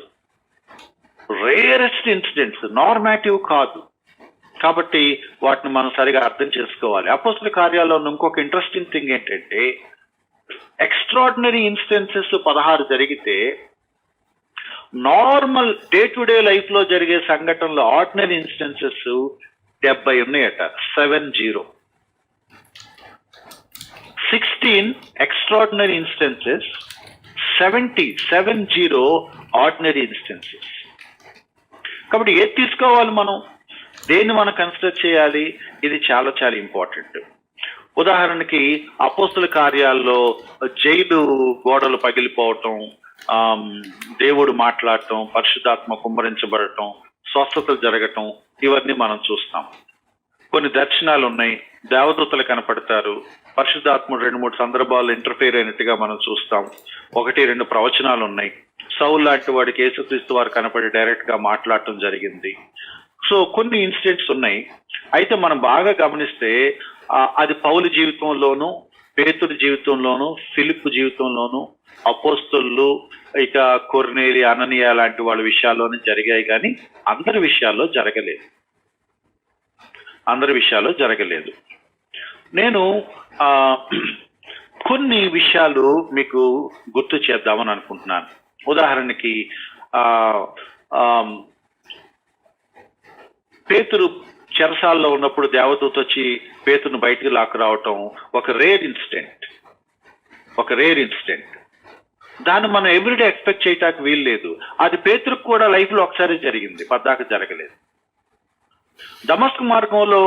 రేరెస్ట్ ఇన్సిడెంట్స్, నార్మాటివ్ కాదు. కాబట్టి వాటిని మనం సరిగా అర్థం చేసుకోవాలి. అపోస్తల కార్యాల్లో ఇంకొక ఇంట్రెస్టింగ్ థింగ్ ఏంటంటే, ఎక్స్ట్రాడినరీ ఇన్స్టెన్సెస్ 16 జరిగితే, normal day to day life లో జరిగే సంఘటనలు ఆర్డినరీ ఇన్స్టెన్సెస్ 70 ఉన్నాయట. 70. 16 ఎక్స్ట్రాడినరీ ఇన్స్టెన్సెస్, 70 ఆర్డినరీ ఇన్స్టెన్సెస్. కాబట్టి ఏది తీసుకోవాలి, మనం దేన్ని మనం కన్సిడర్ చేయాలి? ఇది చాలా చాలా ఇంపార్టెంట్. ఉదాహరణకి అపోస్తల కార్యాల్లో జైలు గోడలు పగిలిపోవటం, దేవుడు మాట్లాడటం, పరిశుద్ధాత్మ కుమ్మరించబడటం, స్వస్థతలు జరగటం, ఇవన్నీ మనం చూస్తాం. కొన్ని దర్శనాలు ఉన్నాయి, దేవదూతలు కనపడతారు, పరిశుద్ధాత్ముడు 2-3 సందర్భాల్లో ఇంటర్ఫేర్ అయినట్టుగా మనం చూస్తాం. 1-2 ప్రవచనాలు ఉన్నాయి. సౌలు లాంటి వాడికి యేసుక్రీస్తు వారు కనపడి డైరెక్ట్ గా మాట్లాడటం జరిగింది. సో కొన్ని ఇన్సిడెంట్స్ ఉన్నాయి. అయితే మనం బాగా గమనిస్తే అది పౌలు జీవితంలోను, పేతురు జీవితంలోను, ఫిలిప్పు జీవితంలోను, అపోస్తలులు, ఇక కొర్నేలి, అననీయ లాంటి వాళ్ళ విషయాల్లోనే జరిగాయి, కానీ అందరి విషయాల్లో జరగలేదు. నేను కొన్ని విషయాలు మీకు గుర్తు చేద్దామని అనుకుంటున్నాను. ఉదాహరణకి పేతురు చెరసాల్లో ఉన్నప్పుడు దేవదూత వచ్చి పేతురును బయటికి లాక్కురావటం ఒక రేర్ ఇన్సిడెంట్. దాన్ని మనం ఎవ్రీడే ఎక్స్పెక్ట్ చేయటానికి వీలు లేదు. అది పేతురుకు కూడా లైఫ్ లో ఒకసారి జరిగింది, పద్దాక జరగలేదు. దమస్కు మార్గంలో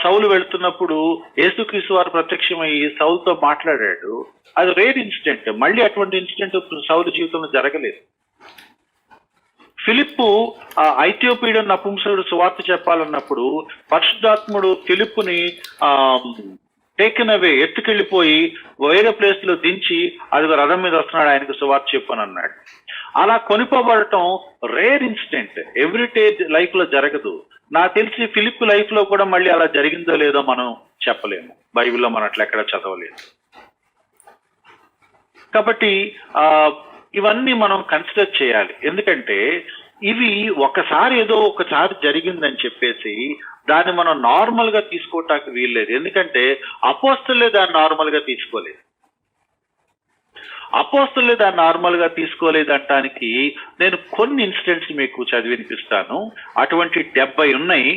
సౌలు వెళుతున్నప్పుడు యేసుక్రీస్తు వారు ప్రత్యక్షమయ్యి సౌలుతో మాట్లాడాడు. అది రేర్ ఇన్సిడెంట్. మళ్ళీ అటువంటి ఇన్సిడెంట్ సౌలు జీవితంలో జరగలేదు. ఫిలిప్పు ఐథియోపియా నపుంసకుడు సువార్త చెప్పాలన్నప్పుడు పరిశుద్ధాత్ముడు ఫిలిప్పుని టేకెన్ అవే, ఎత్తుకెళ్ళిపోయి వేరే ప్లేస్ లో దించి అది రథం మీద వస్తున్నాడు, ఆయనకు సువార్త చెప్పని అన్నాడు. అలా కొనిపోబడటం రేర్ ఇన్సిడెంట్, ఎవ్రీడే లైఫ్ లో జరగదు. నాకు తెలిసి ఫిలిప్ లైఫ్ లో కూడా మళ్ళీ అలా జరిగిందో లేదో మనం చెప్పలేము. బైబిల్లో మనం అట్లా ఎక్కడ చదవలేదు. కాబట్టి ఇవన్నీ మనం కన్సిడర్ చేయాలి. ఎందుకంటే ఇవి ఒకసారి జరిగిందని చెప్పేసి దాన్ని మనం నార్మల్ గా తీసుకోవటానికి వీల్లేదు. ఎందుకంటే అపోస్తలులే దాన్ని నార్మల్ గా తీసుకోలేదంటానికి నేను కొన్ని ఇన్సిడెంట్స్ మీకు చదివి వినిపిస్తాను. అటువంటి 70 ఉన్నాయి.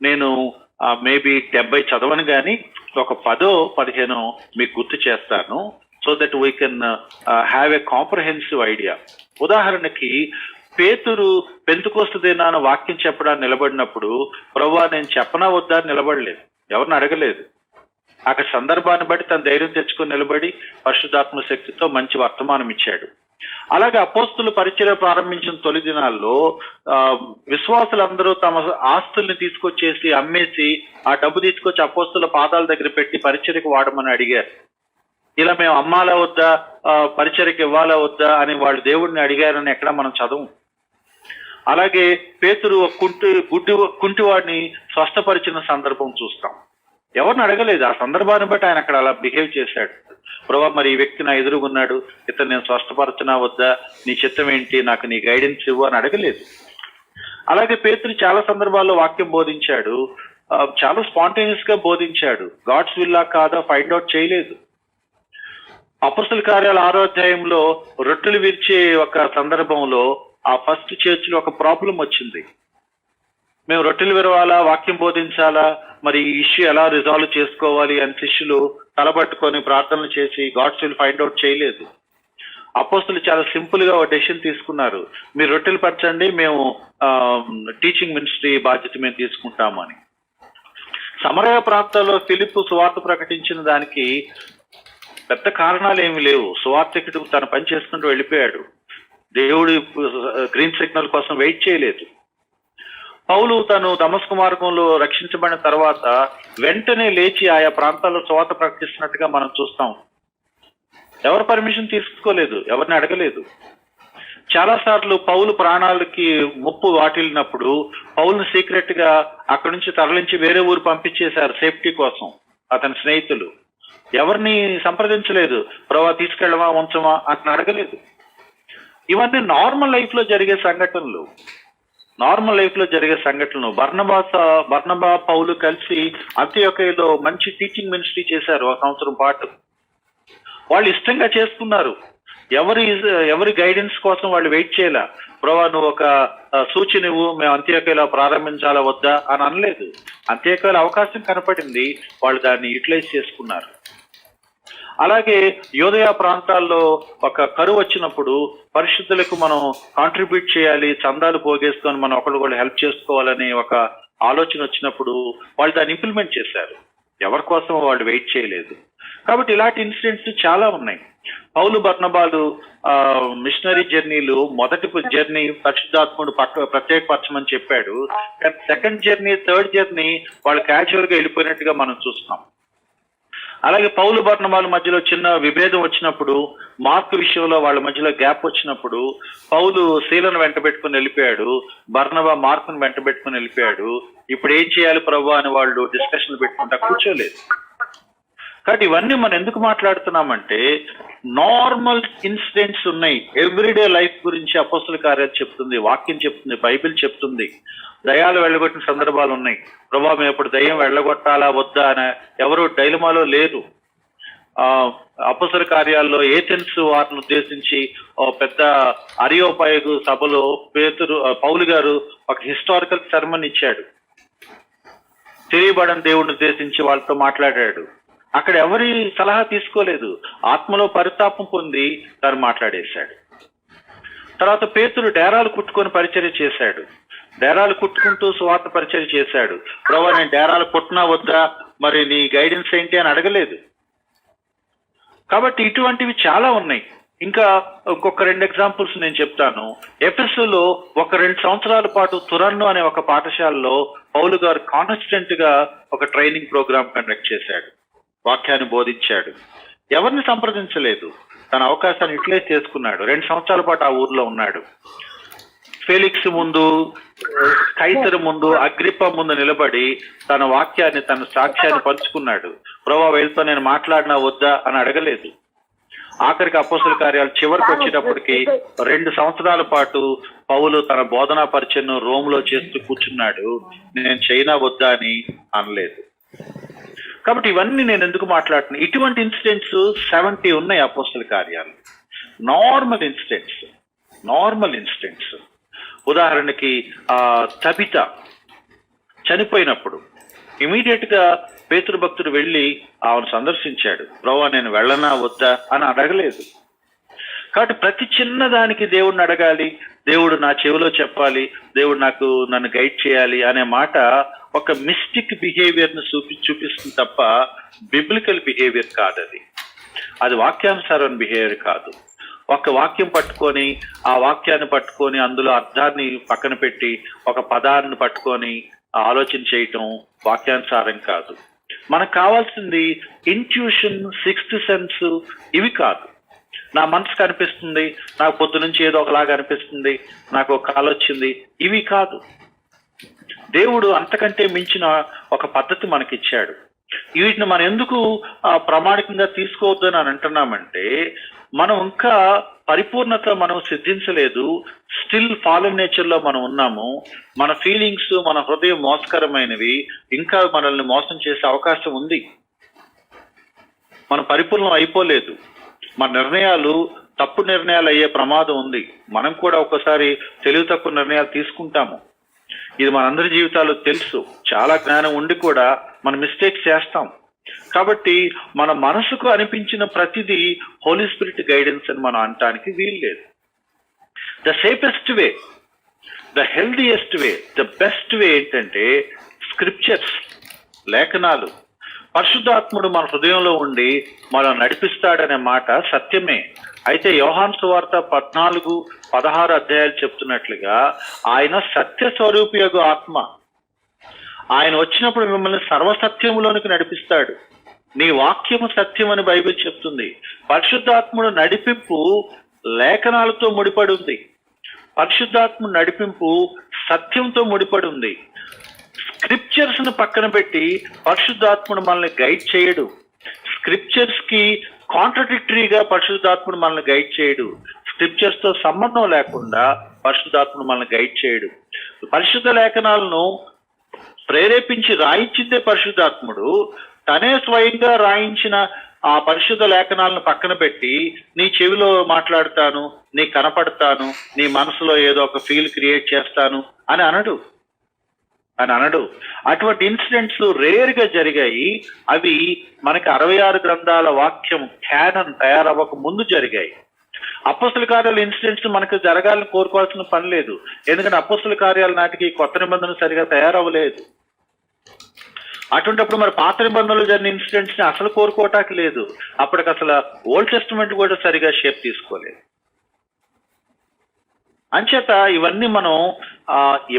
నేను మేబీ 70 చదవను కానీ ఒక 10-15 మీకు గుర్తు చేస్తాను. So that we can have a comprehensive idea. ఉదాహరణకి పేతురు పెంతెకోస్తు దినాన వాక్యం చెప్పడానికి నిలబడినప్పుడు, ప్రభువా నేను చెప్పనా వద్దా అని నిలబడలేదు, ఎవరిని అడగలేదు. అక్కడ సందర్భాన్ని బట్టి తన ధైర్యం తెచ్చుకొని నిలబడి పరిశుద్ధాత్మ శక్తితో మంచి వర్తమానం ఇచ్చాడు. అలాగే అపోస్తులు పరిచర్య ప్రారంభించిన తొలి దినాల్లో విశ్వాసులందరూ తమ ఆస్తుల్ని తీసుకొచ్చేసి అమ్మేసి ఆ డబ్బు తీసుకొచ్చి అపోస్తుల పాదాల దగ్గర పెట్టి పరిచర్యకు వాడమని అడిగారు. ఇలా మేము అమ్మాలా వద్దా, పరిచర్యకి ఇవ్వాలా వద్దా అని వాళ్ళు దేవుడిని అడిగారని ఎక్కడ మనం చదవం. అలాగే పేతురు కుంటివాడిని స్వస్థపరిచిన సందర్భం చూస్తాం. ఎవరిని అడగలేదు. ఆ సందర్భాన్ని బట్టి ఆయన అక్కడ అలా బిహేవ్ చేశాడు. ప్రభువా మరి ఈ వ్యక్తి నా ఎదురుగున్నాడు, ఇతను నేను స్వస్థపరచనా వద్దా, నీ చిత్తం ఏంటి, నాకు నీ గైడెన్స్ ఇవ్వు అని అడగలేదు. అలాగే పేతురు చాలా సందర్భాల్లో వాక్యం బోధించాడు, చాలా స్పాంటేనియస్ గా బోధించాడు. గాడ్స్ విల్లా కాదా ఫైండ్ అవుట్ చేయలేదు. అపొస్తలుల కార్యాల 6వ అధ్యాయంలో రొట్టెలు విరిచే ఒక సందర్భంలో ఆ ఫస్ట్ చర్చ్ లో ఒక ప్రాబ్లం వచ్చింది. మేము రొట్టెలు విరవాలా, వాక్యం బోధించాలా, మరి ఈ ఇష్యూ ఎలా రిజాల్వ్ చేసుకోవాలి అని శిష్యులు తలబట్టుకొని ప్రార్థనలు చేసి గాడ్స్ విల్ ఫైండ్ అవుట్ చేయలేదు. అపోస్తలులు చాలా సింపుల్ గా ఒక డెసిషన్ తీసుకున్నారు, మీరు రొట్టెలు పరచండి, మేము టీచింగ్ మినిస్ట్రీ బాధ్యత మేము తీసుకుంటాము అని. సమరయ ప్రాంతాల్లో ఫిలిప్పు సువార్త ప్రకటించిన దానికి పెద్ద కారణాలు ఏమి లేవు. సువార్తికుడు తన పని చేసుకుంటూ వెళ్ళిపోయాడు. దేవుడి గ్రీన్ సిగ్నల్ కోసం వెయిట్ చేయలేదు. పౌలు తను దమస్కు మార్గంలో రక్షించబడిన తర్వాత వెంటనే లేచి ఆయా ప్రాంతాల్లో సువార్త ప్రకటిస్తున్నట్టుగా మనం చూస్తాం. ఎవరు పర్మిషన్ తీసుకోలేదు, ఎవరిని అడగలేదు. చాలా సార్లు పౌలు ప్రాణాలకి ముప్పు వాటిల్లినప్పుడు పౌలును సీక్రెట్ గా అక్కడి నుంచి తరలించి వేరే ఊరు పంపించేశారు సేఫ్టీ కోసం. అతని స్నేహితులు ఎవరిని సంప్రదించలేదు, ప్రభువా తీసుకెళ్ళవా ఉంచమా అని అడగలేదు. ఇవన్నీ నార్మల్ లైఫ్ లో జరిగే సంఘటనలు. నార్మల్ లైఫ్ లో జరిగే సంఘటనలు. బర్నబా పౌలు కలిసి అంత్యోకయలో మంచి టీచింగ్ మినిస్ట్రీ చేశారు 1 సంవత్సరం పాటు. వాళ్ళు ఇష్టంగా చేసుకున్నారు. ఎవరి గైడెన్స్ కోసం వాళ్ళు వెయిట్ చేయాల. ప్రభా నువ్వు ఒక సూచన ఇవ్వు, మేము అంత్యోకయలో ప్రారంభించాలా వద్దా అని అనలేదు. అంత్యోకయలో అవకాశం కనపడింది, వాళ్ళు దాన్ని యూటిలైజ్ చేసుకున్నారు. అలాగే యోదయ ప్రాంతాల్లో ఒక కరువు వచ్చినప్పుడు పరిశుద్ధులకు మనం కాంట్రిబ్యూట్ చేయాలి, చందాలు పోగేసుకొని మనం ఒకళ్ళు హెల్ప్ చేసుకోవాలని ఒక ఆలోచన వచ్చినప్పుడు వాళ్ళు దాన్ని ఇంప్లిమెంట్ చేశారు. ఎవరి కోసం వాళ్ళు వెయిట్ చేయలేదు. కాబట్టి ఇలాంటి ఇన్సిడెంట్స్ చాలా ఉన్నాయి. పౌలు బర్నబాలు మిషనరీ జర్నీలు, మొదటి జర్నీ పరిశుద్ధాత్ముడు ప్రత్యేకపరచమని చెప్పాడు. సెకండ్ జర్నీ, థర్డ్ జర్నీ వాళ్ళు క్యాజువల్ గా వెళ్ళిపోయినట్టుగా మనం చూస్తున్నాం. అలాగే పౌలు బర్నబాల మధ్యలో చిన్న విభేదం వచ్చినప్పుడు, మార్కు విషయంలో వాళ్ళ మధ్యలో గ్యాప్ వచ్చినప్పుడు పౌలు శీలను వెంట పెట్టుకుని వెళ్ళిపోయాడు, బర్నబా మార్కును వెంట పెట్టుకుని వెళ్ళిపోయాడు. ఇప్పుడు ఏం చేయాలి ప్రభు అని వాళ్ళు డిస్కషన్లు పెట్టుకుంటా కూర్చోలేదు. కాబట్టి ఇవన్నీ మనం ఎందుకు మాట్లాడుతున్నామంటే నార్మల్ ఇన్సిడెంట్స్ ఉన్నాయి. ఎవ్రీడే లైఫ్ గురించి అపోస్తుల కార్యాలు చెప్తుంది, వాక్యం చెప్తుంది, బైబిల్ చెప్తుంది. దయ్యాలు వెళ్ళగొట్టిన సందర్భాలు ఉన్నాయి. ప్రభా మేము ఇప్పుడు దయ్యం వెళ్ళగొట్టాలా వద్దా అని ఎవరు డైలమాలో లేరు. అపోస్తుల కార్యాల్లో ఏథెన్స్ వారిని ఉద్దేశించి పెద్ద అరియోపాయగు సభలో పౌలు గారు ఒక హిస్టారికల్ సెర్మన్ ఇచ్చాడు. తెలియబడని దేవుడిని ఉద్దేశించి వాళ్ళతో మాట్లాడాడు. అక్కడ ఎవరి సలహా తీసుకోలేదు, ఆత్మలో పరితాపం పొంది తను మాట్లాడేశాడు. తర్వాత పేతురు డేరాలు కుట్టుకొని పరిచర్య చేశాడు. డేరాలు కుట్టుకుంటూ సువార్త పరిచర్య చేశాడు. ప్రభా నేను డేరాలు కుట్టినా వద్దా, మరి నీ గైడెన్స్ ఏంటి అని అడగలేదు. కాబట్టి ఇటువంటివి చాలా ఉన్నాయి. ఇంకా ఇంకొక 2 ఎగ్జాంపుల్స్ నేను చెప్తాను. ఎఫెసులో ఒక 2 సంవత్సరాల పాటు తురన్ను అనే ఒక పాఠశాలలో పౌలు గారు కాన్స్టెంట్ గా ఒక ట్రైనింగ్ ప్రోగ్రామ్ కండక్ట్ చేశాడు, వాక్యాన్ని బోధించాడు. ఎవరిని సంప్రదించలేదు, తన అవకాశాన్ని యూటిలైజ్ చేసుకున్నాడు. 2 సంవత్సరాల పాటు ఆ ఊర్లో ఉన్నాడు. ఫెలిక్స్ ముందు, కైసరు ముందు, అగ్రిప్ప ముందు నిలబడి తన వాక్యాన్ని, తన సాక్ష్యాన్ని పంచుకున్నాడు. ప్రభా వీళ్ళతో నేను మాట్లాడినా వద్దా అని అడగలేదు. ఆఖరికి అపోస్తుల కార్యాలు చివరికి వచ్చేటప్పటికి 2 సంవత్సరాల పాటు పౌలు తన బోధనా పరిచయం రోమ్లో చేస్తూ కూర్చున్నాడు. నేను చైనా వద్దా అని అనలేదు. కాబట్టి ఇవన్నీ నేను ఎందుకు మాట్లాడుతున్నా, ఇటువంటి ఇన్సిడెంట్స్ 70 ఉన్నాయి అపోస్తుల కార్యాలు. Normal incidents. ఉదాహరణకి తబిత చనిపోయినప్పుడు ఇమీడియట్ గా పేతురు భక్తుడు వెళ్ళి ఆమెను సందర్శించాడు. ప్రభా నేను వెళ్ళనా వద్దా అని అడగలేదు. కాబట్టి ప్రతి చిన్నదానికి దేవుడిని అడగాలి, దేవుడు నా చెవిలో చెప్పాలి, దేవుడు నన్ను గైడ్ చేయాలి అనే మాట ఒక మిస్టిక్ బిహేవియర్ ను చూపిస్తుంది తప్ప బిబ్లికల్ బిహేవియర్ కాదు. అది వాక్యానుసారమైన బిహేవియర్ కాదు. ఒక వాక్యం పట్టుకొని, ఆ వాక్యాన్ని పట్టుకొని అందులో అర్థాన్ని పక్కన పెట్టి ఒక పదాన్ని పట్టుకొని ఆలోచన చేయటం వాక్యానుసారం కాదు. మనకు కావాల్సింది ఇంట్యూషన్, సిక్స్త్ సెన్స్. ఇవి కాదు. నా మనసుకు అనిపిస్తుంది, నాకు పొద్దు నుంచి ఏదో ఒకలాగా అనిపిస్తుంది, నాకు ఒక కళ వచ్చింది, ఇవి కాదు. దేవుడు అంతకంటే మించిన ఒక పద్ధతి మనకిచ్చాడు. వీటిని మనం ఎందుకు ప్రామాణికంగా తీసుకోవద్దని అని అంటున్నామంటే, మనం ఇంకా పరిపూర్ణత మనం సిద్ధించలేదు. స్టిల్ ఫాలన్ నేచర్ లో మనం ఉన్నాము. మన ఫీలింగ్స్, మన హృదయం మోసకరమైనవి. ఇంకా మనల్ని మోసం చేసే అవకాశం ఉంది. మనం పరిపూర్ణం అయిపోలేదు. మన నిర్ణయాలు తప్పు నిర్ణయాలు అయ్యే ప్రమాదం ఉంది. మనం కూడా ఒక్కసారి తెలివి తక్కువ నిర్ణయాలు తీసుకుంటాము. ఇది మనందరి జీవితాల్లో తెలుసు. చాలా జ్ఞానం ఉండి కూడా మనం మిస్టేక్స్ చేస్తాం. కాబట్టి మన మనసుకు అనిపించిన ప్రతిదీ హోలీ స్పిరిట్ గైడెన్స్ అని మనం అనటానికి వీలు లేదు. The safest way, the healthiest way, the best way ఏంటంటే స్క్రిప్చర్స్, లేఖనాలు. పరిశుద్ధాత్ముడు మన హృదయంలో ఉండి మనం నడిపిస్తాడనే మాట సత్యమే. అయితే యోహాను సువార్త 14-16 అధ్యాయాలు చెప్తున్నట్లుగా ఆయన సత్య స్వరూపియగు ఆత్మ. ఆయన వచ్చినప్పుడు మిమ్మల్ని సర్వసత్యములోనికి నడిపిస్తాడు. నీ వాక్యము సత్యం అని బైబిల్ చెప్తుంది. పరిశుద్ధాత్ముడు నడిపింపు లేఖనాలతో ముడిపడి ఉంది. పరిశుద్ధాత్ముడు నడిపింపు సత్యంతో ముడిపడి ఉంది. స్క్రిప్చర్స్ ను పక్కన పెట్టి పరిశుద్ధాత్ముడు మనల్ని గైడ్ చేయడు. స్క్రిప్చర్స్ కి కాంట్రడిక్టరీగా పరిశుద్ధాత్ముడు మనల్ని గైడ్ చేయడు. స్క్రిప్చర్స్ తో సంబంధం లేకుండా పరిశుద్ధాత్ముడు మనల్ని గైడ్ చేయడు. పరిశుద్ధ లేఖనాలను ప్రేరేపించి రాయించిందే పరిశుద్ధాత్ముడు. తనే స్వయంగా రాయించిన ఆ పరిశుద్ధ లేఖనాలను పక్కన పెట్టి నీ చెవిలో మాట్లాడతాను, నీ కనపడతాను, నీ మనసులో ఏదో ఒక ఫీల్ క్రియేట్ చేస్తాను అని అనడు. అటువంటి ఇన్సిడెంట్స్ రేర్ గా జరిగాయి. అవి మనకి 66 గ్రంథాల వాక్యం క్యానన్ తయారవ్వక ముందు జరిగాయి. అపోస్తుల కార్యాల ఇన్సిడెంట్స్ మనకు జరగాలని కోరుకోవాల్సిన పని లేదు. ఎందుకంటే అపోస్తుల కార్యాల నాటికి కొత్త నిబంధన సరిగా తయారవ్వలేదు. అటువంటిప్పుడు మరి పాత నిబంధనలు జరిగిన ఇన్సిడెంట్స్ ని అసలు కోరుకోవటానికి లేదు. అప్పటికి అసలు ఓల్డ్ టెస్టిమెంట్ కూడా సరిగా షేప్ తీసుకోలేదు. అంచేత ఇవన్నీ మనం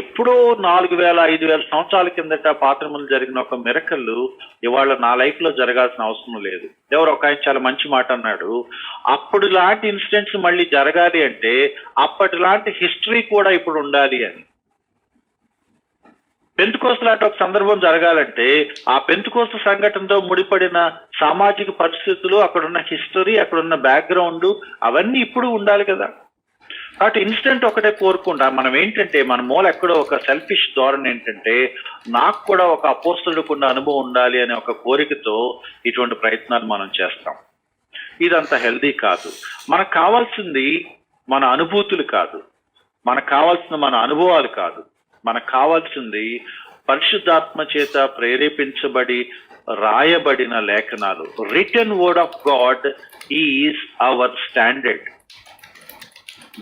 ఎప్పుడో 4000-5000 సంవత్సరాల కిందట పాత నిబంధనలు జరిగిన ఒక మిరకల్ ఇవాళ నా లైఫ్ లో జరగాల్సిన అవసరం లేదు. ఎవరు ఒక ఆయన చాలా మంచి మాట అన్నాడు, అప్పుడు లాంటి ఇన్సిడెంట్స్ మళ్ళీ జరగాలి అంటే అప్పటి లాంటి హిస్టరీ కూడా ఇప్పుడు ఉండాలి అని. పెంతుకోస్తు లాంటి ఒక సందర్భం జరగాలంటే ఆ పెంతుకోస్తు సంఘటనతో ముడిపడిన సామాజిక పరిస్థితులు, అక్కడున్న హిస్టరీ, అక్కడున్న బ్యాక్గ్రౌండ్ అవన్నీ ఇప్పుడు ఉండాలి కదా. కాబట్టి ఇన్సిడెంట్ ఒకటే కోరుకుంటా. మనం ఏంటంటే మన మూల ఎక్కడో ఒక సెల్ఫిష్ ధోరణి ఏంటంటే నాకు కూడా ఒక అపోస్తలుడికున్న అనుభవం ఉండాలి అనే ఒక కోరికతో ఇటువంటి ప్రయత్నాలు మనం చేస్తాం. ఇదంత హెల్దీ కాదు. మనకు కావాల్సింది మన అనుభూతులు కాదు, మనకు కావాల్సిన మన అనుభవాలు కాదు. మనకు కావాల్సింది పరిశుద్ధాత్మ చేత ప్రేరేపించబడి రాయబడిన లేఖనాలు. Written word of God is our standard.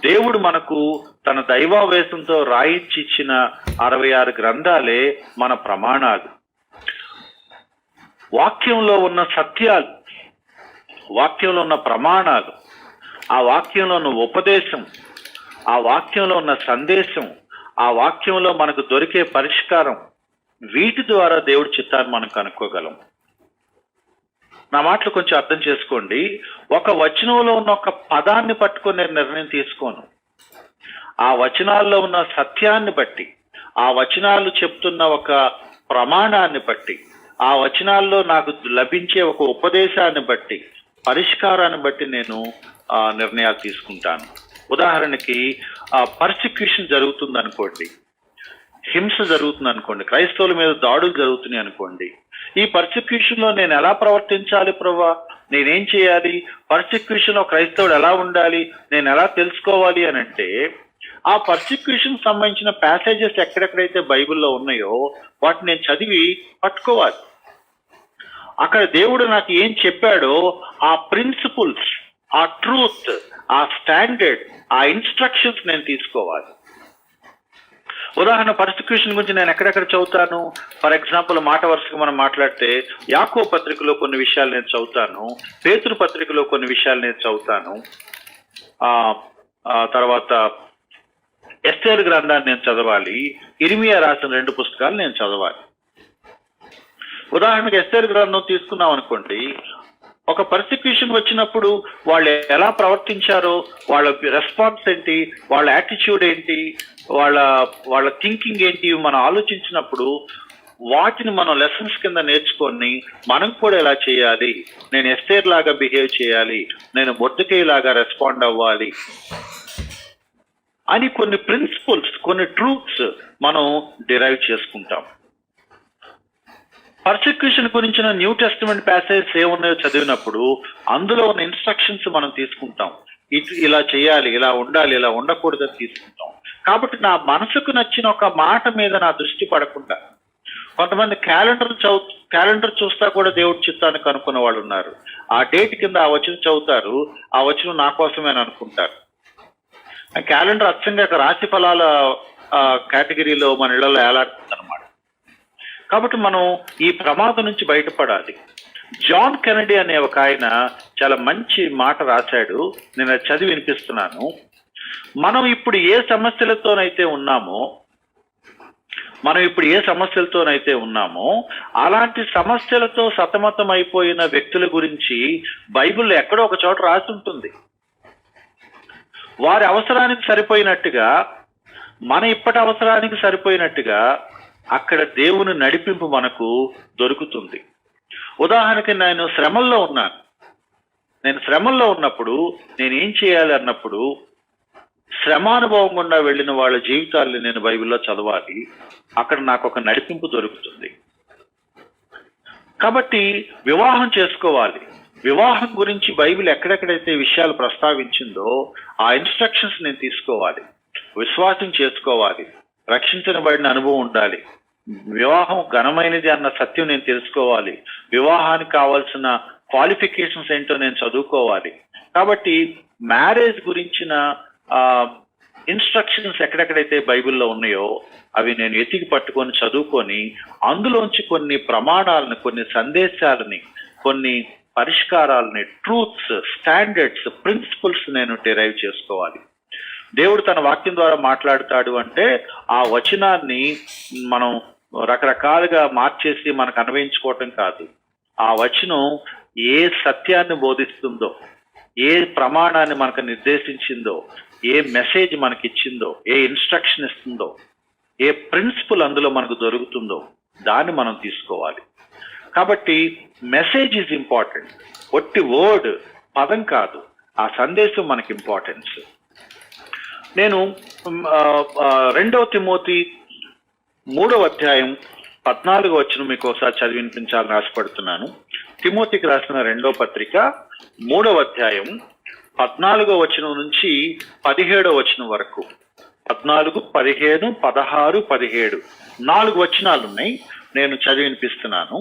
దేవుడు మనకు తన దైవావేశంతో రాయించి ఇచ్చిన 66 గ్రంథాలే మన ప్రమాణాలు. వాక్యంలో ఉన్న సత్యాలు, వాక్యంలో ఉన్న ప్రమాణాలు, ఆ వాక్యంలో ఉన్న ఉపదేశం, ఆ వాక్యంలో ఉన్న సందేశం, ఆ వాక్యంలో మనకు దొరికే పరిష్కారం, వీటి ద్వారా దేవుడి చిత్తాన్ని మనం కనుక్కోగలం. నా మాటలు కొంచెం అర్థం చేసుకోండి. ఒక వచనంలో ఉన్న ఒక పదాన్ని పట్టుకొని నేను నిర్ణయం తీసుకోను. ఆ వచనాల్లో ఉన్న సత్యాన్ని బట్టి, ఆ వచనాలు చెప్తున్న ఒక ప్రమాణాన్ని బట్టి, ఆ వచనాల్లో నాకు లభించే ఒక ఉపదేశాన్ని బట్టి, పరిష్కారాన్ని బట్టి నేను నిర్ణయాలు తీసుకుంటాను. ఉదాహరణకి పర్సిక్యూషన్ జరుగుతుంది అనుకోండి, హింస జరుగుతుంది అనుకోండి, క్రైస్తవుల మీద దాడులు జరుగుతున్నాయి అనుకోండి. ఈ పర్సిక్యూషన్ లో నేను ఎలా ప్రవర్తించాలి ప్రభువా, నేనేం చేయాలి, పర్సిక్యూషన్ లో క్రైస్తవుడు ఎలా ఉండాలి, నేను ఎలా తెలుసుకోవాలి అని అంటే ఆ పర్సిక్యూషన్ సంబంధించిన ప్యాసేజెస్ ఎక్కడెక్కడైతే బైబిల్లో ఉన్నాయో వాటిని నేను చదివి పట్టుకోవాలి. అక్కడ దేవుడు నాకు ఏం చెప్పాడో ఆ ప్రిన్సిపుల్స్, ఆ ట్రూత్, ఆ స్టాండర్డ్, ఆ ఇన్స్ట్రక్షన్స్ నేను తీసుకోవాలి. ఉదాహరణ పర్సిక్యూషన్ గురించి నేను ఎక్కడెక్కడ చదువుతాను. ఫర్ ఎగ్జాంపుల్ మాట వరుసగా మనం మాట్లాడితే యాకోబు పత్రికలో కొన్ని విషయాలు నేను చదువుతాను, పేతురు పత్రికలో కొన్ని విషయాలు నేను చదువుతాను, తర్వాత ఎస్తేరు గ్రంథాన్ని నేను చదవాలి, ఇర్మియా రాసిన 2 పుస్తకాలు నేను చదవాలి. ఉదాహరణకు ఎస్తేరు గ్రంథం తీసుకున్నాం అనుకోండి, ఒక పర్సిక్యూషన్ వచ్చినప్పుడు వాళ్ళు ఎలా ప్రవర్తించారో, వాళ్ళ రెస్పాన్స్ ఏంటి, వాళ్ళ యాటిట్యూడ్ ఏంటి, వాళ్ళ థింకింగ్ ఏంటి మనం ఆలోచించినప్పుడు వాటిని మనం లెసన్స్ కింద నేర్చుకొని మనం కూడా ఎలా చేయాలి, నేను ఎస్తేర్ లాగా బిహేవ్ చేయాలి, నేను మొర్దెకై లాగా రెస్పాండ్ అవ్వాలి అని కొన్ని ప్రిన్సిపల్స్, కొన్ని ట్రూత్స్ మనం డిరైవ్ చేసుకుంటాం. పర్సిక్యూషన్ గురించిన న్యూ టెస్టిమెంట్ ప్యాసేజ్ ఏమున్నాయో చదివినప్పుడు అందులో ఉన్న ఇన్స్ట్రక్షన్స్ మనం తీసుకుంటాం. ఇలా చేయాలి, ఇలా ఉండాలి, ఇలా ఉండకూడదని తీసుకుంటాం. కాబట్టి నా మనసుకు నచ్చిన ఒక మాట మీద నా దృష్టి పడకుండా, కొంతమంది క్యాలెండర్ చూస్తా కూడా దేవుడి చిత్తాన్ని కనుక్కున్న వాళ్ళు ఉన్నారు. ఆ డేట్ కింద ఆ వచనం చదువుతారు, ఆ వచనం నా కోసమే అని అనుకుంటారు. ఆ క్యాలెండర్ అచ్చంగా రాశి ఫలాల కేటగిరీలో మన ఇళ్లలో ఏలాడుతుంది అనమాట. కాబట్టి మనం ఈ ప్రమాదం నుంచి బయటపడాలి. జాన్ కెనడీ అనే ఒక ఆయన చాలా మంచి మాట రాశాడు, నేను అది చదివి వినిపిస్తున్నాను. మనం ఇప్పుడు ఏ సమస్యలతోనైతే ఉన్నామో అలాంటి సమస్యలతో సతమతం అయిపోయిన వ్యక్తుల గురించి బైబిల్లో ఎక్కడో ఒక చోట రాసి ఉంటుంది. వారి అవసరానికి సరిపోయినట్టుగా, మన ఇప్పటి అవసరానికి సరిపోయినట్టుగా అక్కడ దేవుని నడిపింపు మనకు దొరుకుతుంది. ఉదాహరణకి నేను శ్రమల్లో ఉన్నప్పుడు నేను ఏం చేయాలి అన్నప్పుడు శ్రమానుభవం గుండా వెళ్ళిన వాళ్ళ జీవితాల్ని నేను బైబిల్లో చదవాలి. అక్కడ నాకు ఒక నడిపింపు దొరుకుతుంది. కాబట్టి వివాహం చేసుకోవాలి. వివాహం గురించి బైబిల్ ఎక్కడెక్కడైతే విషయాలు ప్రస్తావించిందో ఆ ఇన్స్ట్రక్షన్స్ నేను తీసుకోవాలి. విశ్వాసం చేసుకోవాలి. రక్షించబడిన అనుభవం ఉండాలి. వివాహం ఘనమైనది అన్న సత్యం నేను తెలుసుకోవాలి. వివాహానికి కావాల్సిన క్వాలిఫికేషన్స్ ఏంటో నేను చదువుకోవాలి. కాబట్టి మ్యారేజ్ గురించిన ఇన్స్ట్రక్షన్స్ ఎక్కడెక్కడైతే బైబిల్లో ఉన్నాయో అవి నేను ఎతికి పట్టుకొని చదువుకొని అందులోంచి కొన్ని ప్రమాణాలను, కొన్ని సందేశాలని, కొన్ని పరిష్కారాలని, ట్రూత్స్, స్టాండర్డ్స్, ప్రిన్సిపల్స్ నేను డిరైవ్ చేసుకోవాలి. దేవుడు తన వాక్యం ద్వారా మాట్లాడతాడు అంటే ఆ వచనాన్ని మనం రకరకాలుగా మార్చేసి మనకు అన్వయించుకోవటం కాదు. ఆ వచనం ఏ సత్యాన్ని బోధిస్తుందో, ఏ ప్రమాణాన్ని మనకు నిర్దేశించిందో, ఏ మెసేజ్ మనకి ఇచ్చిందో, ఏ ఇన్స్ట్రక్షన్ ఇస్తుందో, ఏ ప్రిన్సిపల్ అందులో మనకు దొరుకుతుందో దాన్ని మనం తీసుకోవాలి. కాబట్టి మెసేజ్ ఈజ్ ఇంపార్టెంట్. ఒట్టి వర్డ్, పదం కాదు, ఆ సందేశం మనకి ఇంపార్టెన్స్. నేను 2 తిమోతి 3వ అధ్యాయం 14వ వచనం మీకు ఒకసారి చదివి వినిపించాలని ఆశపడుతున్నాను. తిమోతికి రాసిన 2వ పత్రిక 3వ అధ్యాయం 14వ వచనం నుంచి 17వ వచనం వరకు. 14, 15, 16, 17 4 వచనాలు ఉన్నాయి. నేను చదివి వినిపిస్తున్నాను.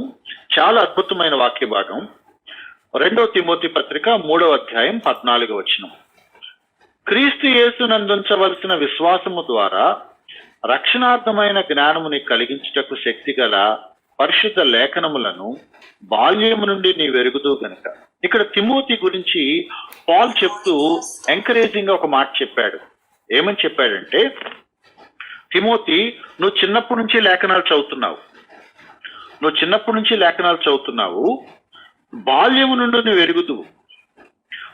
చాలా అద్భుతమైన వాక్య భాగం. 2 తిమోతి పత్రిక 3వ అధ్యాయం 14వ వచనం. క్రీస్తు యేసునందుంచవలసిన విశ్వాసము ద్వారా రక్షణార్థమైన జ్ఞానముని కలిగించుటకు శక్తి గల పరిశుద్ధ లేఖనములను బాల్యము నుండి నీ వెరుగుతూ గనుక. ఇక్కడ తిమోతి గురించి పాల్ చెప్తూ ఎంకరేజింగ్ గా ఒక మాట చెప్పాడు. ఏమని చెప్పాడంటే, తిమోతి, నువ్వు చిన్నప్పటి నుంచి లేఖనాలు చదువుతున్నావు, బాల్యము నుండి నువ్వు ఎరుగుతూ.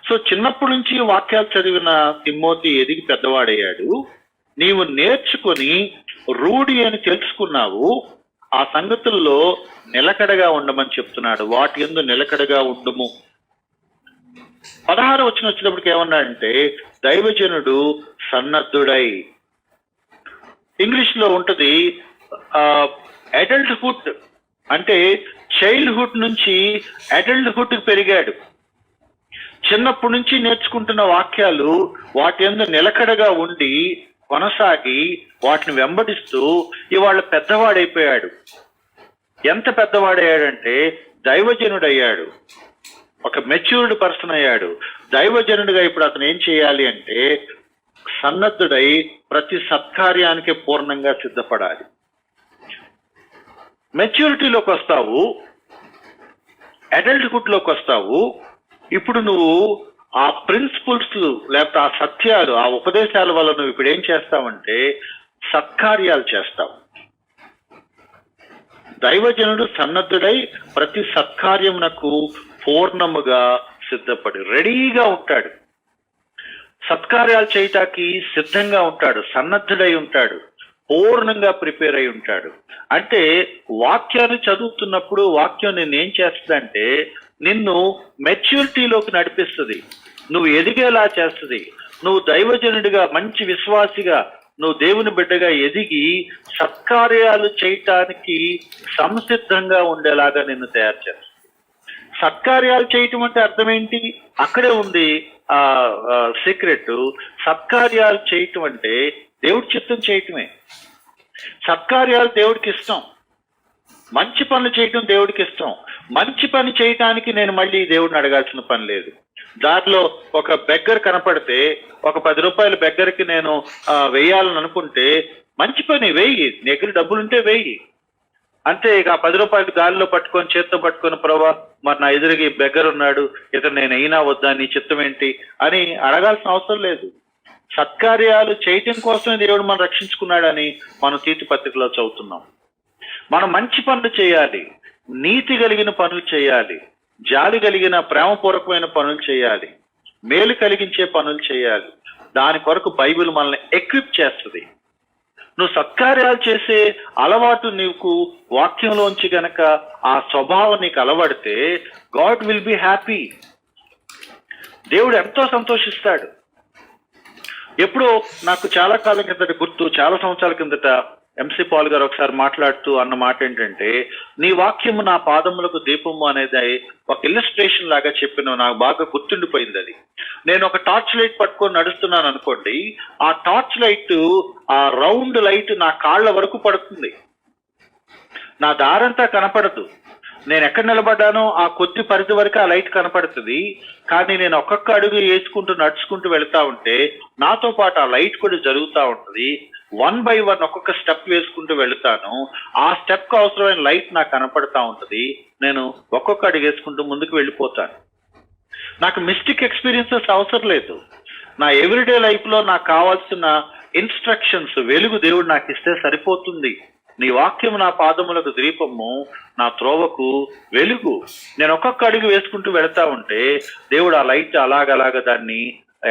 సో చిన్నప్పటి నుంచి వాక్యాలు చదివిన తిమోతి ఎదిగి పెద్దవాడయ్యాడు. నీవు నేర్చుకొని రూఢి అని తెలుసుకున్నావు. ఆ సంగతుల్లో నిలకడగా ఉండమని చెప్తున్నాడు. వాటి యందు నిలకడగా ఉండుము. 16వ వచనం వచ్చినప్పటికి ఏమన్నాడంటే, దైవజనుడు సన్నద్ధుడై. ఇంగ్లీష్ లో ఉంటది అడల్ట్హుడ్ అంటే చైల్డ్హుడ్ నుంచి అడల్ట్హుడ్ పెరిగాడు. చిన్నప్పటి నుంచి నేర్చుకుంటున్న వాక్యాలు వాటి యందు నిలకడగా ఉండి కొనసాగి వాటిని వెంబడిస్తూ ఇవాళ పెద్దవాడైపోయాడు. ఎంత పెద్దవాడయ్యాడంటే దైవజనుడయ్యాడు. ఒక మెచ్యూర్డ్ పర్సన్ అయ్యాడు. దైవజనుడిగా ఇప్పుడు అతను ఏం చేయాలి అంటే సన్నద్ధుడై ప్రతి సత్కార్యానికి పూర్ణంగా సిద్ధపడాలి. మెచ్యూరిటీలోకి వస్తావు, అడల్ట్హుడ్ లోకి వస్తావు. ఇప్పుడు నువ్వు ఆ ప్రిన్సిపల్స్ లేకపోతే ఆ సత్యాలు, ఆ ఉపదేశాల వల్ల నువ్వు ఇప్పుడు ఏం చేస్తావంటే సత్కార్యాలు చేస్తావు. దైవజనుడు సన్నద్ధుడై ప్రతి సత్కార్యమునకు పూర్ణముగా సిద్ధపడి రెడీగా ఉంటాడు. సత్కార్యాలు చేయటానికి సిద్ధంగా ఉంటాడు, సన్నద్ధుడై ఉంటాడు, పూర్ణంగా ప్రిపేర్ అయి ఉంటాడు. అంటే వాక్యాన్ని చదువుతున్నప్పుడు వాక్యం నేనేం చేస్తుందంటే నిన్ను మెచ్యూరిటీలోకి నడిపిస్తుంది, నువ్వు ఎదిగేలా చేస్తుంది. నువ్వు దైవజనుడిగా, మంచి విశ్వాసిగా, నువ్వు దేవుని బిడ్డగా ఎదిగి సత్కార్యాలు చేయటానికి సంసిద్ధంగా ఉండేలాగా నిన్ను తయారు చేస్తుంది. సత్కార్యాలు చేయటం అంటే అర్థం ఏంటి? అక్కడే ఉంది ఆ సీక్రెట్. సత్కార్యాలు చేయటం అంటే దేవుడి చిత్తం చేయటమే. సత్కార్యాలు దేవుడికి ఇష్టం. మంచి పనులు చేయటం దేవుడికి ఇష్టం. మంచి పని చేయటానికి నేను మళ్ళీ దేవుడిని అడగాల్సిన పని లేదు. దారిలో ఒక బెగ్గర్ కనపడితే ఒక 10 రూపాయల బెగ్గర్కి నేను వేయాలని అనుకుంటే మంచి పని వెయ్యి, నీ దగ్గర డబ్బులుంటే వెయ్యి అంతే. ఇక 10 రూపాయలు గాలిలో పట్టుకొని చేత్తో పట్టుకొని, ప్రభా మరి నా ఎదురుగా బెగ్గర్ ఉన్నాడు, ఇతను నేను అయినా వద్దా, నీ చిత్తం ఏంటి అని అడగాల్సిన అవసరం లేదు. సత్కార్యాలు చేయటం కోసమే దేవుడు మనం రక్షించుకున్నాడని మనం తీతు పత్రికలో చదువుతున్నాం. మనం మంచి పనులు చేయాలి, నీతి కలిగిన పనులు చేయాలి, జాలి కలిగిన ప్రేమపూర్వకమైన పనులు చేయాలి, మేలు కలిగించే పనులు చేయాలి. దాని కొరకు బైబిల్ మనల్ని ఎక్విప్ చేస్తుంది. నువ్వు సత్కార్యాలు చేసే అలవాటు నీకు వాక్యంలోంచి గనక ఆ స్వభావం నీకు అలవడితే గాడ్ విల్ బి హ్యాపీ. దేవుడు ఎంతో సంతోషిస్తాడు. ఎప్పుడో నాకు చాలా కాలం కిందట గుర్తు, చాలా సంవత్సరాల కిందట ఎంసీ పాల్ గారు ఒకసారి మాట్లాడుతూ అన్న మాట ఏంటంటే, నీ వాక్యము నా పాదములకు దీపము అనేది ఒక ఇల్లస్ట్రేషన్ లాగా చెప్పిన, నాకు బాగా గుర్తుండిపోయింది అది. నేను ఒక టార్చ్ లైట్ పట్టుకొని నడుస్తున్నాను అనుకోండి, ఆ టార్చ్ లైట్, ఆ రౌండ్ లైట్ నా కాళ్ళ వరకు పడుతుంది, నా దారంతా కనపడదు. నేను ఎక్కడ నిలబడ్డానో ఆ కొద్ది పరిధి వరకు ఆ లైట్ కనపడుతుంది. కానీ నేను ఒక్కొక్క అడుగు వేసుకుంటూ నడుచుకుంటూ వెళ్తా ఉంటే నాతో పాటు ఆ లైట్ కూడా జరుగుతూ ఉంటుంది. 1 by 1 ఒక్కొక్క స్టెప్ వేసుకుంటూ వెళుతాను. ఆ స్టెప్ కు అవసరమైన లైట్ నాకు కనపడతా ఉంటుంది. నేను ఒక్కొక్క అడుగు వేసుకుంటూ ముందుకు వెళ్ళిపోతాను. నాకు మిస్టిక్ ఎక్స్పీరియన్సెస్ అవసరం లేదు. నా ఎవ్రీడే లైఫ్ లో నాకు కావాల్సిన ఇన్స్ట్రక్షన్స్, వెలుగు దేవుడు నాకు ఇస్తే సరిపోతుంది. నీ వాక్యము నా పాదములకు దీపము, నా త్రోవకు వెలుగు. నేను ఒక్కొక్క అడుగు వేసుకుంటూ వెళతా ఉంటే దేవుడు ఆ లైట్ అలాగ దాన్ని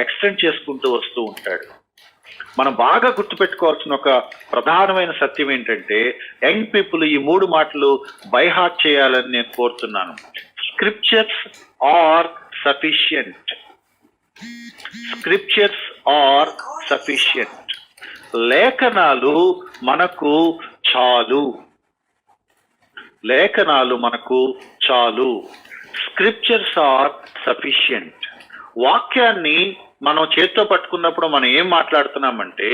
ఎక్స్టెండ్ చేసుకుంటూ వస్తూ ఉంటాడు. మనం బాగా గుర్తుపెట్టుకోవాల్సిన ఒక ప్రధానమైన సత్యం ఏంటంటే, యంగ్ పీపుల్ ఈ 3 మాటలు బై హార్ట్ చేయాలని నేను కోరుతున్నాను. Scriptures are sufficient. Scriptures are sufficient. లేఖనాలు మనకు చాలు. లేఖనాలు మనకు చాలు. Scriptures are sufficient. వాక్యాన్ని మనం చేత్తో పట్టుకున్నప్పుడు మనం ఏం మాట్లాడుతున్నామంటే,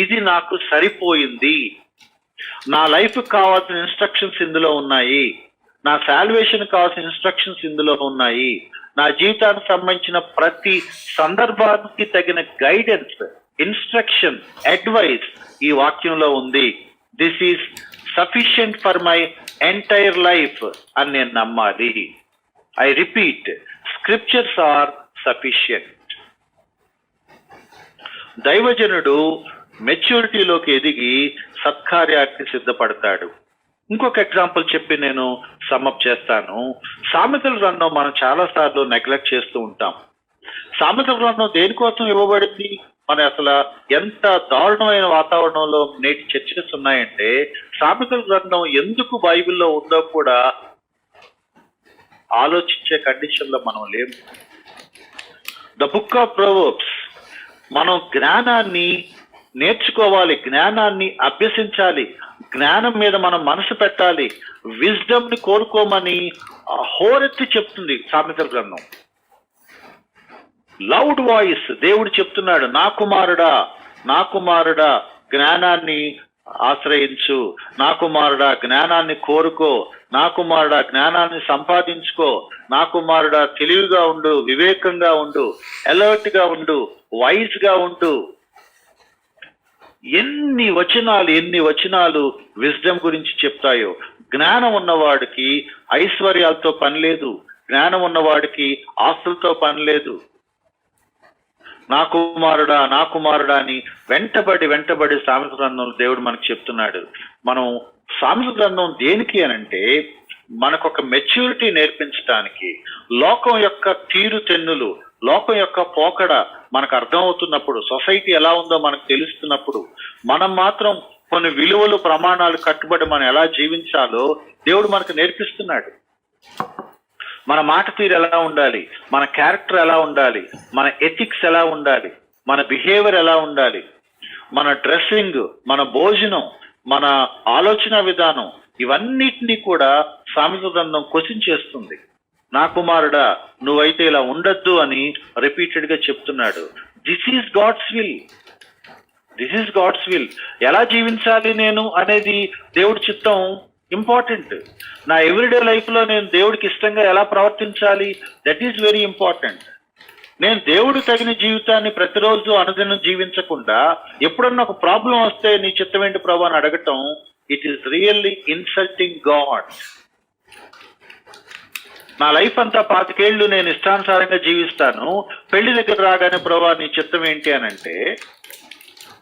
ఇది నాకు సరిపోయింది, నా లైఫ్ కావాల్సిన ఇన్స్ట్రక్షన్స్ ఇందులో ఉన్నాయి, నా సాల్వేషన్ కావాల్సిన ఇన్స్ట్రక్షన్స్ ఇందులో ఉన్నాయి, నా జీవితానికి సంబంధించిన ప్రతి సందర్భానికి తగిన గైడెన్స్, ఇన్స్ట్రక్షన్, అడ్వైస్ ఈ వాక్యంలో ఉంది. This is sufficient for my entire life అని నేను నమ్మాలి. I repeat, scriptures are sufficient. దైవజనుడు మెచ్యూరిటీలోకి ఎదిగి సత్కార్యానికి సిద్ధపడతాడు. ఇంకొక ఎగ్జాంపుల్ చెప్పి నేను సమ్అప్ చేస్తాను. సామెతల గ్రంథం మనం చాలా సార్లు నెగ్లెక్ట్ చేస్తూ ఉంటాం. సామెతల గ్రంథం దేనికోసం ఇవ్వబడింది? మన అసలు ఎంత దారుణమైన వాతావరణంలో నేటి చర్చస్ ఉన్నాయంటే, సామెతల గ్రంథం ఎందుకు బైబిల్లో ఉందో కూడా ఆలోచించే కండిషన్ లో మనం లేము. The book of Proverbs. మనం జ్ఞానాన్ని నేర్చుకోవాలి, జ్ఞానాన్ని అభ్యసించాలి, జ్ఞానం మీద మనం మనసు పెట్టాలి, విజ్డమ్ ని కోరుకోమని హోరెత్తి చెప్తుంది సామెతల గ్రంథం. లౌడ్ వాయిస్ దేవుడు చెప్తున్నాడు, నా కుమారుడా, నా కుమారుడా జ్ఞానాన్ని ఆశ్రయించు, నా కుమారుడా జ్ఞానాన్ని కోరుకో, నా కుమారుడా జ్ఞానాన్ని సంపాదించుకో, నా కుమారుడా తెలివిగా ఉండు, వివేకంగా ఉండు, అలర్ట్ గా ఉండు, వైజ్ గా ఉండు. ఎన్ని వచనాలు విజ్డమ్ గురించి చెప్తాయో. జ్ఞానం ఉన్నవాడికి ఐశ్వర్యాలతో పని లేదు, జ్ఞానం ఉన్నవాడికి ఆస్తులతో పని లేదు. నా కుమారుడా, నా కుమారుడా అని వెంటబడి సామెతల గ్రంథంలో దేవుడు మనకు చెప్తున్నాడు. మనం సామెతల గ్రంథం దేనికి అనంటే, మనకు ఒక మెచ్యూరిటీ నేర్పించడానికి, లోకం యొక్క తీరు తెన్నులు, లోకం యొక్క పోకడ మనకు అర్థమవుతున్నప్పుడు, సొసైటీ ఎలా ఉందో మనకు తెలుస్తున్నప్పుడు, మనం మాత్రం కొన్ని విలువలు, ప్రమాణాలు కట్టుబడి మనం ఎలా జీవించాలో దేవుడు మనకు నేర్పిస్తున్నాడు. మన మాట తీరు ఎలా ఉండాలి, మన క్యారెక్టర్ ఎలా ఉండాలి, మన ఎథిక్స్ ఎలా ఉండాలి, మన బిహేవియర్ ఎలా ఉండాలి, మన డ్రెస్సింగ్, మన భోజనం, మన ఆలోచన విధానం, ఇవన్నిటినీ కూడా సామెతల గ్రంథం క్వశ్చన్ చేస్తుంది. నా కుమారుడా నువ్వైతే ఇలా ఉండొద్దు అని రిపీటెడ్ గా చెప్తున్నాడు. This is God's will. This is God's will. ఎలా జీవించాలి నేను అనేది దేవుడి చిత్తం ఇంపార్టెంట్. నా ఎవ్రీడే లైఫ్ లో నేను దేవుడికి ఇష్టంగా ఎలా ప్రవర్తించాలి, దట్ ఈస్ వెరీ ఇంపార్టెంట్. నేను దేవుడు తగిన జీవితాన్ని ప్రతిరోజు అనుదినం జీవించకుండా ఎప్పుడన్నా ఒక ప్రాబ్లం వస్తే నీ చిత్తం ఏంటి ప్రభు అని అడగటం, it is really insulting God. నా లైఫ్ అంతా 25 ఏళ్ళు నేను ఇష్టానుసారంగా జీవిస్తాను, పెళ్లి దగ్గర రాగానే ప్రభు నీ చిత్తం ఏంటి అని అంటే,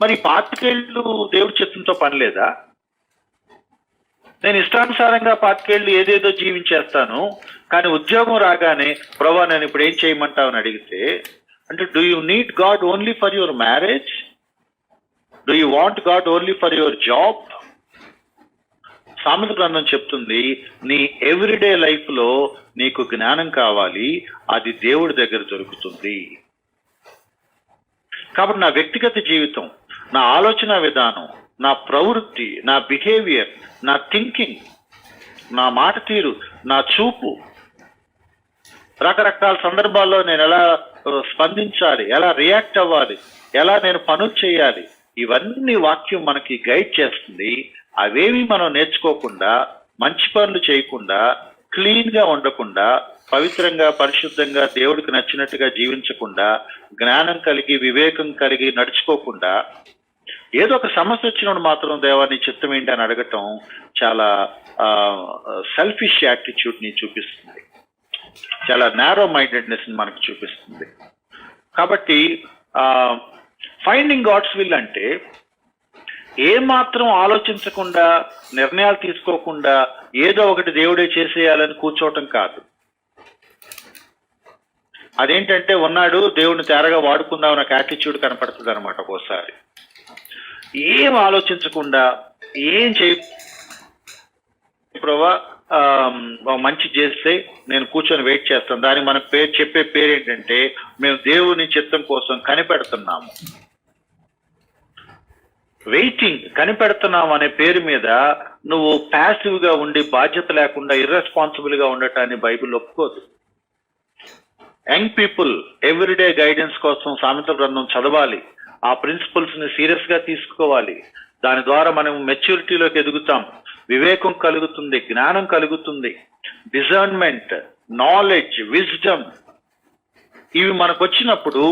మరి 25 ఏళ్ళు దేవుడి చిత్తంతో పని లేదా? నేను ఇష్టానుసారంగా 25 ఏళ్ళు ఏదేదో జీవించేస్తాను, కానీ ఉద్యోగం రాగానే ప్రభా నేను ఇప్పుడు ఏం చేయమంటావు అని అడిగితే, అంటే do you need God only for your marriage? Do you want God only for your job? సామెతల గ్రంథం చెప్తుంది, నీ ఎవ్రీడే లైఫ్ లో నీకు జ్ఞానం కావాలి, అది దేవుడి దగ్గర దొరుకుతుంది. కాబట్టి నా వ్యక్తిగత జీవితం, నా ఆలోచన విధానం, నా ప్రవృత్తి, నా బిహేవియర్, నా థింకింగ్, నా మాట తీరు, నా చూపు, రకరకాల సందర్భాల్లో నేను ఎలా స్పందించాలి, ఎలా రియాక్ట్ అవ్వాలి, ఎలా నేను పనులు చేయాలి, ఇవన్నీ వాక్యం మనకి గైడ్ చేస్తుంది. అవేవి మనం నేర్చుకోకుండా, మంచి పనులు చేయకుండా, క్లీన్ గా ఉండకుండా, పవిత్రంగా పరిశుద్ధంగా దేవుడికి నచ్చినట్టుగా జీవించకుండా, జ్ఞానం కలిగి వివేకం కలిగి నడుచుకోకుండా, ఏదో ఒక సమస్య వచ్చినప్పుడు మాత్రం దేవా నీ చిత్తం ఏంటి అని అడగటం చాలా సెల్ఫిష్ యాటిట్యూడ్ ని చూపిస్తుంది, చాలా నారో మైండెడ్నెస్ ని మనకు చూపిస్తుంది. కాబట్టి ఫైండింగ్ గాడ్స్ విల్ అంటే ఏమాత్రం ఆలోచించకుండా, నిర్ణయాలు తీసుకోకుండా ఏదో ఒకటి దేవుడే చేసేయాలని కూర్చోవటం కాదు. అదేంటంటే ఉన్నాడు దేవుడిని తేరగా వాడుకుందాం నాకు యాటిట్యూడ్ కనపడుతుంది అనమాట. ఒక్కోసారి ఏం ఆలోచించకుండా, ఏం చేయ ప్రభా మంచి చేస్తే నేను కూర్చొని వెయిట్ చేస్తాను. దానికి మన చెప్పే పేరు ఏంటంటే మేము దేవుని చిత్తం కోసం కనిపెడుతున్నాము. వెయిటింగ్, కనిపెడుతున్నాం అనే పేరు మీద నువ్వు ప్యాసివ్ గా ఉండి బాధ్యత లేకుండా ఇర్రెస్పాన్సిబుల్ గా ఉండటాన్ని బైబిల్ ఒప్పుకోదు. యంగ్ పీపుల్ ఎవ్రీడే గైడెన్స్ కోసం సామెతల గ్రంథం చదవాలి, ఆ ప్రిన్సిపల్స్ ని సీరియస్ గా తీసుకోవాలి. దాని ద్వారా మనం మెచ్యూరిటీలోకి ఎదుగుతాం, వివేకం కలుగుతుంది, జ్ఞానం కలుగుతుంది, డిజర్న్మెంట్, నాలెడ్జ్, విజ్డమ్ ఇవి మనకు వచ్చినప్పుడు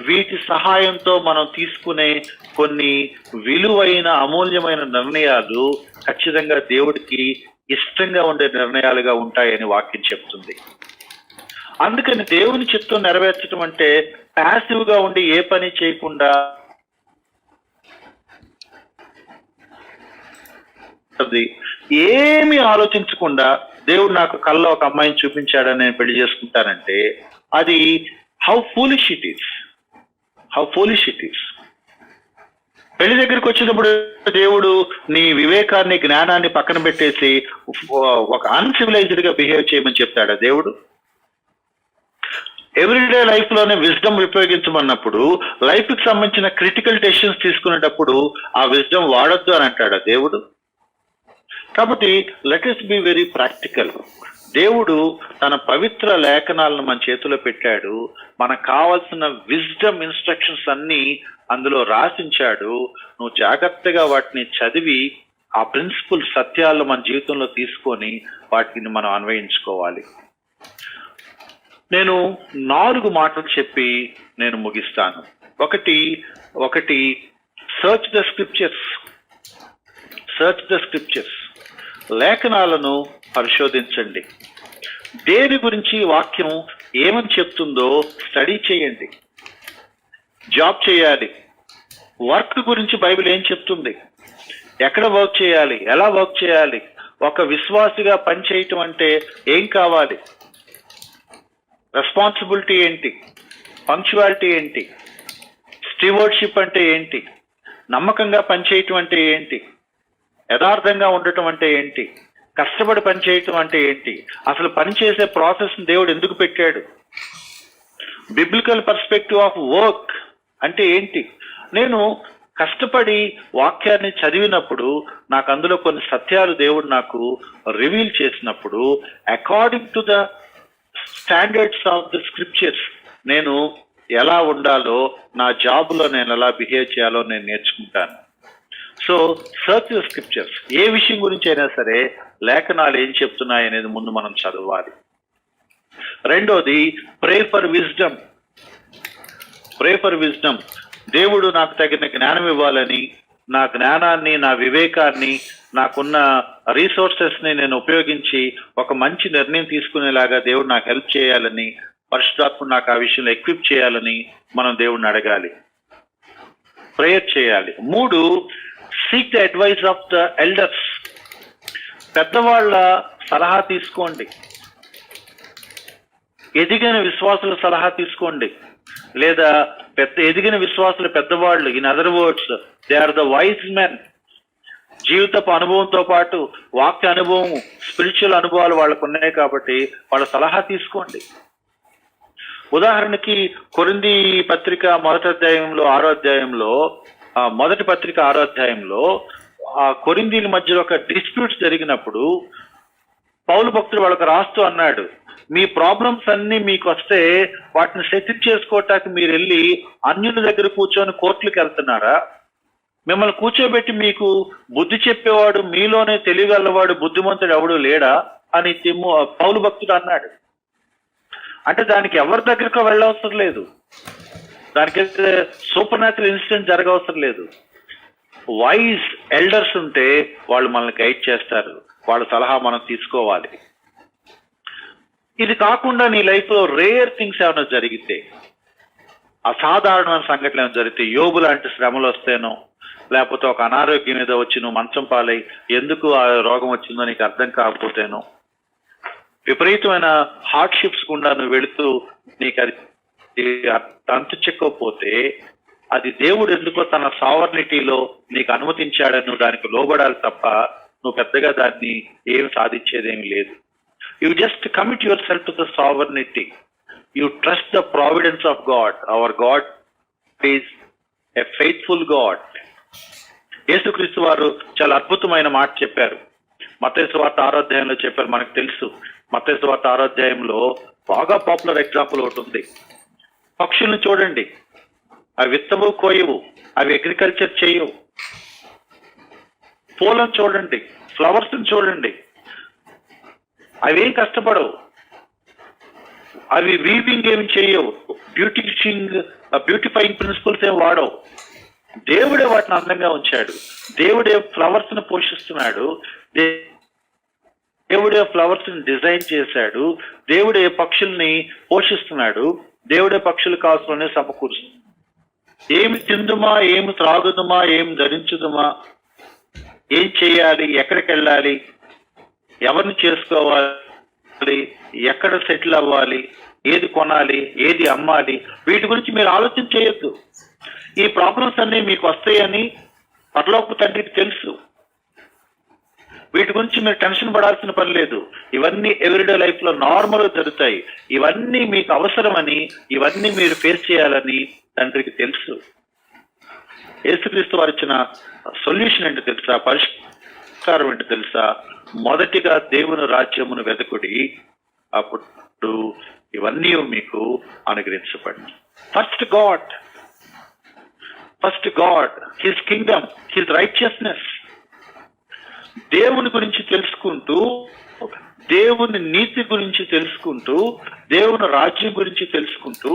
వీటి సహాయంతో మనం తీసుకునే కొన్ని విలువైన అమూల్యమైన నిర్ణయాలు ఖచ్చితంగా దేవుడికి ఇష్టంగా ఉండే నిర్ణయాలుగా ఉంటాయని వాక్యం చెప్తుంది. అందుకని దేవుని చిత్తం నెరవేర్చడం అంటే ప్యాసివ్ గా ఉండి ఏ పని చేయకుండా, ఏమి ఆలోచించకుండా దేవుడు నాకు కల్లో ఒక అమ్మాయిని చూపించాడని నేను పెళ్లి చేసుకుంటానంటే అది how foolish it is, how foolish it is. పెళ్లి దగ్గరికి వచ్చినప్పుడు దేవుడు నీ వివేకాన్ని, జ్ఞానాన్ని పక్కన పెట్టేసి ఒక అన్సివిలైజ్డ్ గా బిహేవ్ చేయమని చెప్తాడా దేవుడు? ఎవ్రీడే లైఫ్ లోనే విజ్డమ్ ఉపయోగించమన్నప్పుడు, లైఫ్ కి సంబంధించిన క్రిటికల్ డెసిషన్స్ తీసుకునేటప్పుడు ఆ విజ్డమ్ వాడొద్దు అని అంటాడా దేవుడు? కాబట్టి let us be very practical. దేవుడు తన పవిత్ర లేఖనాలను మన చేతిలో పెట్టాడు, మనకు కావాల్సిన విజ్డమ్ ఇన్స్ట్రక్షన్స్ అన్ని అందులో రాసించాడు. నువ్వు జాగ్రత్తగా వాటిని చదివి ఆ ప్రిన్సిపల్ సత్యాలను మన జీవితంలో తీసుకొని వాటిని మనం అన్వయించుకోవాలి. నేను 4 మాటలు చెప్పి నేను ముగిస్తాను. ఒకటి search the scriptures, search the scriptures, లేఖనాలను పరిశోధించండి. దేని గురించి వాక్యం ఏమని చెప్తుందో స్టడీ చేయండి. జాబ్ చేయాలి, వర్క్ గురించి బైబిల్ ఏం చెప్తుంది, ఎక్కడ వర్క్ చేయాలి, ఎలా వర్క్ చేయాలి, ఒక విశ్వాసిగా పనిచేయటం అంటే ఏం కావాలి, రెస్పాన్సిబిలిటీ ఏంటి, పంక్చువాలిటీ ఏంటి, స్టీవర్డ్షిప్ అంటే ఏంటి, నమ్మకంగా పనిచేయటం అంటే ఏంటి, యథార్థంగా ఉండటం అంటే ఏంటి, కష్టపడి పనిచేయటం అంటే ఏంటి, అసలు పనిచేసే ప్రాసెస్ దేవుడు ఎందుకు పెట్టాడు, బిబ్లికల్ పర్స్పెక్టివ్ ఆఫ్ వర్క్ అంటే ఏంటి. నేను కష్టపడి వాక్యాన్ని చదివినప్పుడు నాకు అందులో కొన్ని సత్యాలు దేవుడు నాకు రివీల్ చేసినప్పుడు according to the standards of the scriptures నేను ఎలా ఉండాలో, నా జాబ్లో నేను ఎలా బిహేవ్ చేయాలో నేను నేర్చుకుంటాను. So search the scriptures. ఏ విషయం గురించి అయినా సరే లేఖనాలు ఏం చెప్తున్నాయి అనేది ముందు మనం చదవాలి. రెండోది pray for wisdom. Pray for wisdom. దేవుడు నాకు తగిన జ్ఞానం ఇవ్వాలని, నా జ్ఞానాన్ని, నా వివేకాన్ని, నాకున్న రిసోర్సెస్ ని నేను ఉపయోగించి ఒక మంచి నిర్ణయం తీసుకునేలాగా దేవుడు నాకు హెల్ప్ చేయాలని, పరిశుద్ధాత్ముడు నాకు ఆ విషయంలో ఎక్విప్ చేయాలని మనం దేవుడిని అడగాలి, ప్రేయర్ చేయాలి. 3 seek the advice of the elders. పెద్దవాళ్ళ సలహా తీసుకోండి, ఎదిగిన విశ్వాసుల సలహా తీసుకోండి, లేదా ఎదిగిన విశ్వాసుల పెద్దవాళ్ళు, in other words they are the wise men. జీవితపు అనుభవంతో పాటు వాక్య అనుభవం, స్పిరిచువల్ అనుభవాలు వాళ్ళకు ఉన్నాయి కాబట్టి వాళ్ళ సలహా తీసుకోండి. ఉదాహరణకి కొరింథీ పత్రిక మొదటి పత్రిక 6వ అధ్యాయంలో ఆ కొరింథీల మధ్యలో ఒక డిస్ప్యూట్స్ జరిగినప్పుడు పౌలు భక్తుడు వాళ్ళకి రాస్తూ అన్నాడు, మీ ప్రాబ్లమ్స్ అన్ని మీకు వస్తే వాటిని సెటిల్ చేసుకోవటానికి మీరు వెళ్ళి అన్యుల దగ్గర కూర్చొని కోర్టులకు వెళ్తున్నారా? మిమ్మల్ని కూర్చోబెట్టి మీకు బుద్ధి చెప్పేవాడు, మీలోనే తెలియగలవాడు, బుద్ధిమంతుడు ఎవడు లేడా అని పౌలు భక్తుడు అన్నాడు. అంటే దానికి ఎవరి దగ్గరకు వెళ్ళవసరం లేదు, దానికి సూపర్ న్యాచురల్ ఇన్సిడెంట్ జరగవసరం లేదు. వైజ్ ఎల్డర్స్ ఉంటే వాళ్ళు మనల్ని గైడ్ చేస్తారు, వాళ్ళ సలహా మనం తీసుకోవాలి. ఇది కాకుండా నీ లైఫ్ లో రేర్ థింగ్స్ ఏమైనా జరిగితే, అసాధారణమైన సంఘటనలు ఏమైనా జరిగితే, యోబు లాంటి శ్రమలు వస్తేనో, లేకపోతే ఒక అనారోగ్యం ఏదో వచ్చి నువ్వు మంచం పాలై ఎందుకు ఆ రోగం వచ్చిందో నీకు అర్థం కాకపోతేనో, విపరీతమైన హార్డ్షిప్స్ గుండా నువ్వు వెళుతూ నీకు అది అంతు చెక్కకపోతే, అది దేవుడు ఎందుకో తన సావర్నిటీలో నీకు అనుమతించాడని నువ్వు దానికి లోబడాలి తప్ప నువ్వు పెద్దగా దాన్ని ఏమి సాధించేదేమి లేదు. You just commit yourself to the sovereignty. You trust the providence of God. Our God is a faithful God. యేసుక్రీస్తు వారు చాలా అద్భుతమైన మాట చెప్పారు. మత్తయి సువార్త 6వ అధ్యాయంలో చెప్పారు. మనకు తెలుసు, మత్తయి సువార్త 6వ అధ్యాయంలో బాగా పాపులర్ ఎగ్జాంపుల్ ఒకటి ఉంది. పక్షుల్ని చూడండి, అవి విత్తవు కోయవు, అవి అగ్రికల్చర్ చేయవు. పూలను చూడండి, ఫ్లవర్స్ చూడండి, అవేం కష్టపడవు, అవి వీవింగ్ ఏమి చేయవు, బ్యూటిఫైయింగ్ ప్రిన్సిపల్స్ ఏం వాడవు. దేవుడే వాటిని అందంగా ఉంచాడు, దేవుడే ఫ్లవర్స్ ని పోషిస్తున్నాడు, దేవుడే ఫ్లవర్స్ ని డిజైన్ చేశాడు, దేవుడే పక్షుల్ని పోషిస్తున్నాడు, దేవుడే పక్షులు కావాల్సిన సమకూరుస్తుంది. ఏమి తిందుమా, ఏమి త్రాగుదుమా, ఏమి ధరించుదుమా, ఏం చేయాలి, ఎక్కడికి వెళ్ళాలి, ఎవరిని చేసుకోవాలి, ఎక్కడ సెటిల్ అవ్వాలి, ఏది కొనాలి, ఏది అమ్మాలి, వీటి గురించి మీరు ఆలోచన చేయొద్దు. ఈ ప్రాబ్లమ్స్ అన్ని మీకు వస్తాయని పరలోకపు తండ్రికి తెలుసు. వీటి గురించి మీరు టెన్షన్ పడాల్సిన పని లేదు. ఇవన్నీ ఎవ్రీడే లైఫ్ లో నార్మల్ గా జరుగుతాయి. ఇవన్నీ మీకు అవసరమని, ఇవన్నీ మీరు ఫేస్ చేయాలని తండ్రికి తెలుసు. యేసుక్రీస్తు వారు ఇచ్చిన సొల్యూషన్ ఏంటి తెలుసా, పరిష్కారం ఏంటి తెలుసా? మొదటిగా దేవుని రాజ్యమును వెతుకుడి, అప్పుడు ఇవన్నీ మీకు అనుగ్రహించబడి. First God, his kingdom, his righteousness. దేవుని గురించి తెలుసుకుంటూ, దేవుని నీతి గురించి తెలుసుకుంటూ, దేవుని రాజ్యం గురించి తెలుసుకుంటూ,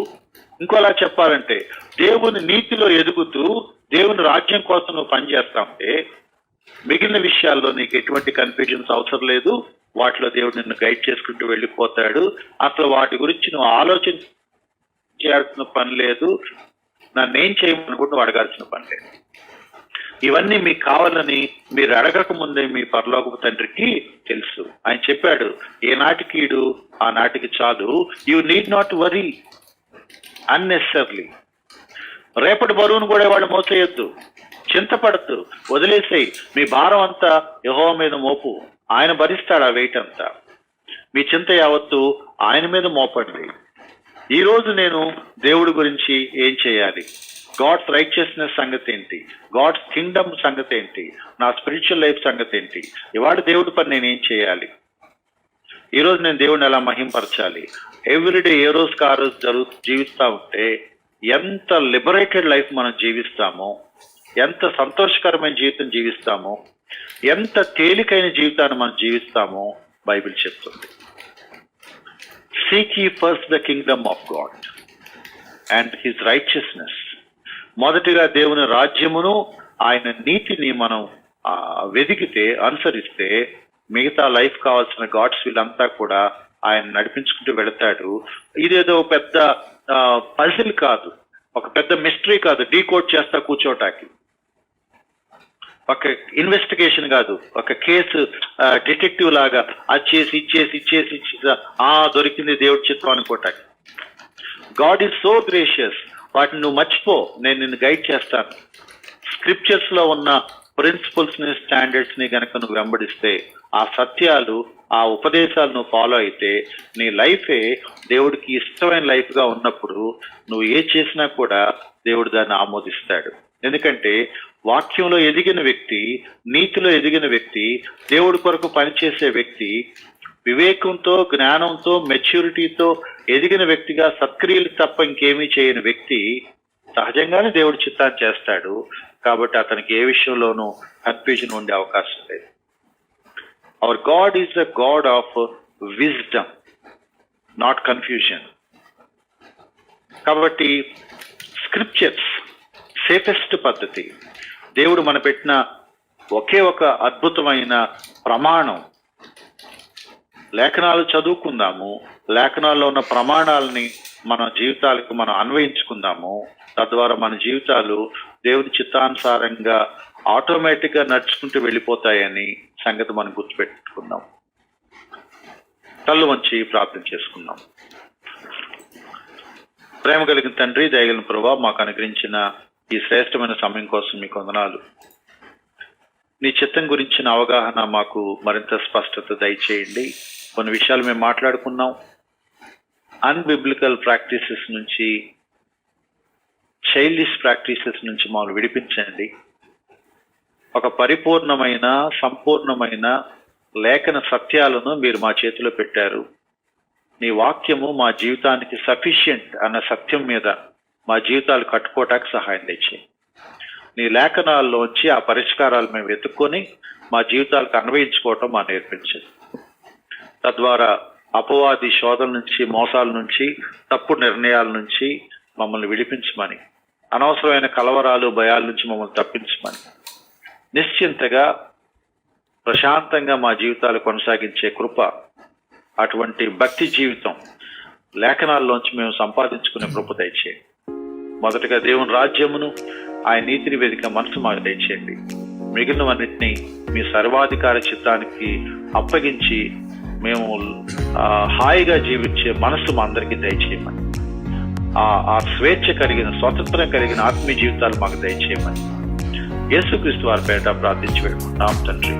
ఇంకోలా చెప్పాలంటే దేవుని నీతిలో ఎదుగుతూ దేవుని రాజ్యం కోసం నువ్వు పనిచేస్తా ఉంటే మిగిలిన విషయాల్లో నీకు ఎటువంటి కన్ఫ్యూజన్స్ అవసరం లేదు. వాటిలో దేవుడు నిన్ను గైడ్ చేసుకుంటూ వెళ్ళిపోతాడు. అసలు వాటి గురించి నువ్వు ఆలోచన చేయాల్సిన పని లేదు. నన్నేం చేయమనుకుంటూ నువ్వు అడగాల్సిన పని లేదు. ఇవన్నీ మీకు కావాలని మీరు అడగక ముందే మీ పరలోకపు తండ్రికి తెలుసు. ఆయన చెప్పాడు, ఏ నాటికీడు ఆ నాటికి చాలు. You need not worry unnecessarily. రేపటి బరువును కూడా వాడు మోసేయొద్దు, చింతపడద్దు, వదిలేసేయి. మీ భారం అంతా యెహోవా మీద మోపు, ఆయన భరిస్తాడు ఆ వెయిట్ అంతా. మీ చింత యావత్తు ఆయన మీద మోపండి. ఈ రోజు నేను దేవుడి గురించి ఏం చేయాలి, గాడ్స్ రైచియస్నెస్ సంగతి ఏంటి, గాడ్స్ కింగ్డమ్ సంగతి ఏంటి, నా స్పిరిచువల్ లైఫ్ సంగతి ఏంటి, ఇవాళ దేవుడి పని నేనేం చేయాలి, ఈ రోజు నేను దేవుడిని ఎలా మహింపరచాలి. ఎవ్రీడే ఏ రోజుకి ఆ రోజు జీవిస్తా ఉంటే ఎంత లిబరేటెడ్ లైఫ్ మనం జీవిస్తామో, ఎంత సంతోషకరమైన జీవితం జీవిస్తామో, ఎంత తేలికైన జీవితాన్ని మనం జీవిస్తామో బైబిల్ చెప్తుంది. Seek ye first the kingdom of God and his righteousness. మొదటిగా దేవుని రాజ్యమును ఆయన నీతిని మనం వెదికితే, అనుసరిస్తే మిగతా లైఫ్ కావాల్సిన గాడ్స్ వీళ్ళంతా కూడా ఆయన నడిపించుకుంటూ వెళతాడు. ఇదేదో పెద్ద పజిల్ కాదు, ఒక పెద్ద మిస్టరీ కాదు, డీకోడ్ చేస్తా కూర్చోటానికి, ఒక ఇన్వెస్టిగేషన్ కాదు, ఒక కేసు డిటెక్టివ్ లాగా అది ఇచ్చేసి దొరికింది దేవుడి చిత్రం అనుకోటానికి. God is so gracious. వాటిని నువ్వు మర్చిపో, నేను నిన్ను గైడ్ చేస్తాను. స్క్రిప్చర్స్ లో ఉన్న ప్రిన్సిపల్స్ ని, స్టాండర్డ్స్ ని గనక నువ్వు వెంబడిస్తే ఆ సత్యాలు, ఆ ఉపదేశాలు నువ్వు ఫాలో అయితే నీ లైఫే దేవుడికి ఇష్టమైన లైఫ్గా ఉన్నప్పుడు నువ్వు ఏ చేసినా కూడా దేవుడు దాన్ని ఆమోదిస్తాడు. ఎందుకంటే వాక్యంలో ఎదిగిన వ్యక్తి, నీతిలో ఎదిగిన వ్యక్తి, దేవుడి కొరకు పనిచేసే వ్యక్తి, వివేకంతో, జ్ఞానంతో, మెచ్యూరిటీతో ఎదిగిన వ్యక్తిగా సత్క్రియలు తప్ప ఇంకేమీ చేయని వ్యక్తి సహజంగానే దేవుడి చిత్తాన్ని చేస్తాడు. కాబట్టి అతనికి ఏ విషయంలోనూ కన్ఫ్యూజన్ ఉండే అవకాశం లేదు. Hour God is the God of wisdom, not confusion. కాబట్టి స్క్రిప్చర్స్ సేఫెస్ట్ పద్ధతి. దేవుడు మన పెట్టిన ఒకే ఒక అద్భుతమైన ప్రమాణం. లేఖనాలు చదువుకుందాము, లేఖనాల్లో ఉన్న ప్రమాణాలని మన జీవితాలకు మనం అన్వయించుకుందాము. తద్వారా మన జీవితాలు దేవుని చిత్తానుసారంగా ఆటోమేటిక్గా నడుచుకుంటూ వెళ్ళిపోతాయని సంగతి మనం గుర్తుపెట్టుకుందాం. కళ్ళు వంచి ప్రార్థన చేసుకుందాం. ప్రేమ కలిగిన తండ్రి, దయగలిగిన ప్రభువా, మాకు అనుగ్రహించిన ఈ శ్రేష్టమైన సమయం కోసం మీకు వందనాలు. నీ చిత్తం గురించిన అవగాహన మాకు మరింత స్పష్టత దయచేయండి. కొన్ని విషయాలు మేము మాట్లాడుకున్నాం. అన్బిబ్లికల్ ప్రాక్టీసెస్ నుంచి, చైల్డిష్ ప్రాక్టీసెస్ నుంచి మమ్మల్ని విడిపించండి. ఒక పరిపూర్ణమైన, సంపూర్ణమైన లేఖన సత్యాలను మీరు మా చేతిలో పెట్టారు. నీ వాక్యము మా జీవితానికి సఫిషియంట్ అన్న సత్యం మీద మా జీవితాలు కట్టుకోవటానికి సహాయం తెచ్చి, నీ లేఖనాల్లోంచి ఆ పరిష్కారాలు మేము వెతుక్కొని మా జీవితాలకు అన్వయించుకోవటం మా నేర్పించండి. తద్వారా అపవాది శోధన నుంచి, మోసాల నుంచి, తప్పుడు నిర్ణయాల నుంచి మమ్మల్ని విడిపించమని, అనవసరమైన కలవరాలు, భయాల నుంచి మమ్మల్ని తప్పించమని, నిశ్చింతగా ప్రశాంతంగా మా జీవితాలు కొనసాగించే కృప, అటువంటి భక్తి జీవితం లేఖనాల్లోంచి మేము సంపాదించుకునే కృప దయచేయండి. మొదటగా దేవుని రాజ్యమును, ఆయన నీతిని వెదిక మనసు మాకు దయచేయండి. మిగిలినవన్నిటినీ మీ సర్వాధికార చిత్తానికి అప్పగించి మేము హాయిగా జీవించే మనసు మా అందరికీ దయచేయమని, ఆ స్వేచ్ఛ కలిగిన, స్వతంత్రం కలిగిన ఆత్మీయ జీవితాలు మాకు దయచేయమని యేసుక్రీస్తు వారి పేరిట ప్రార్థించి వేడుకుంటున్నాం తండ్రి.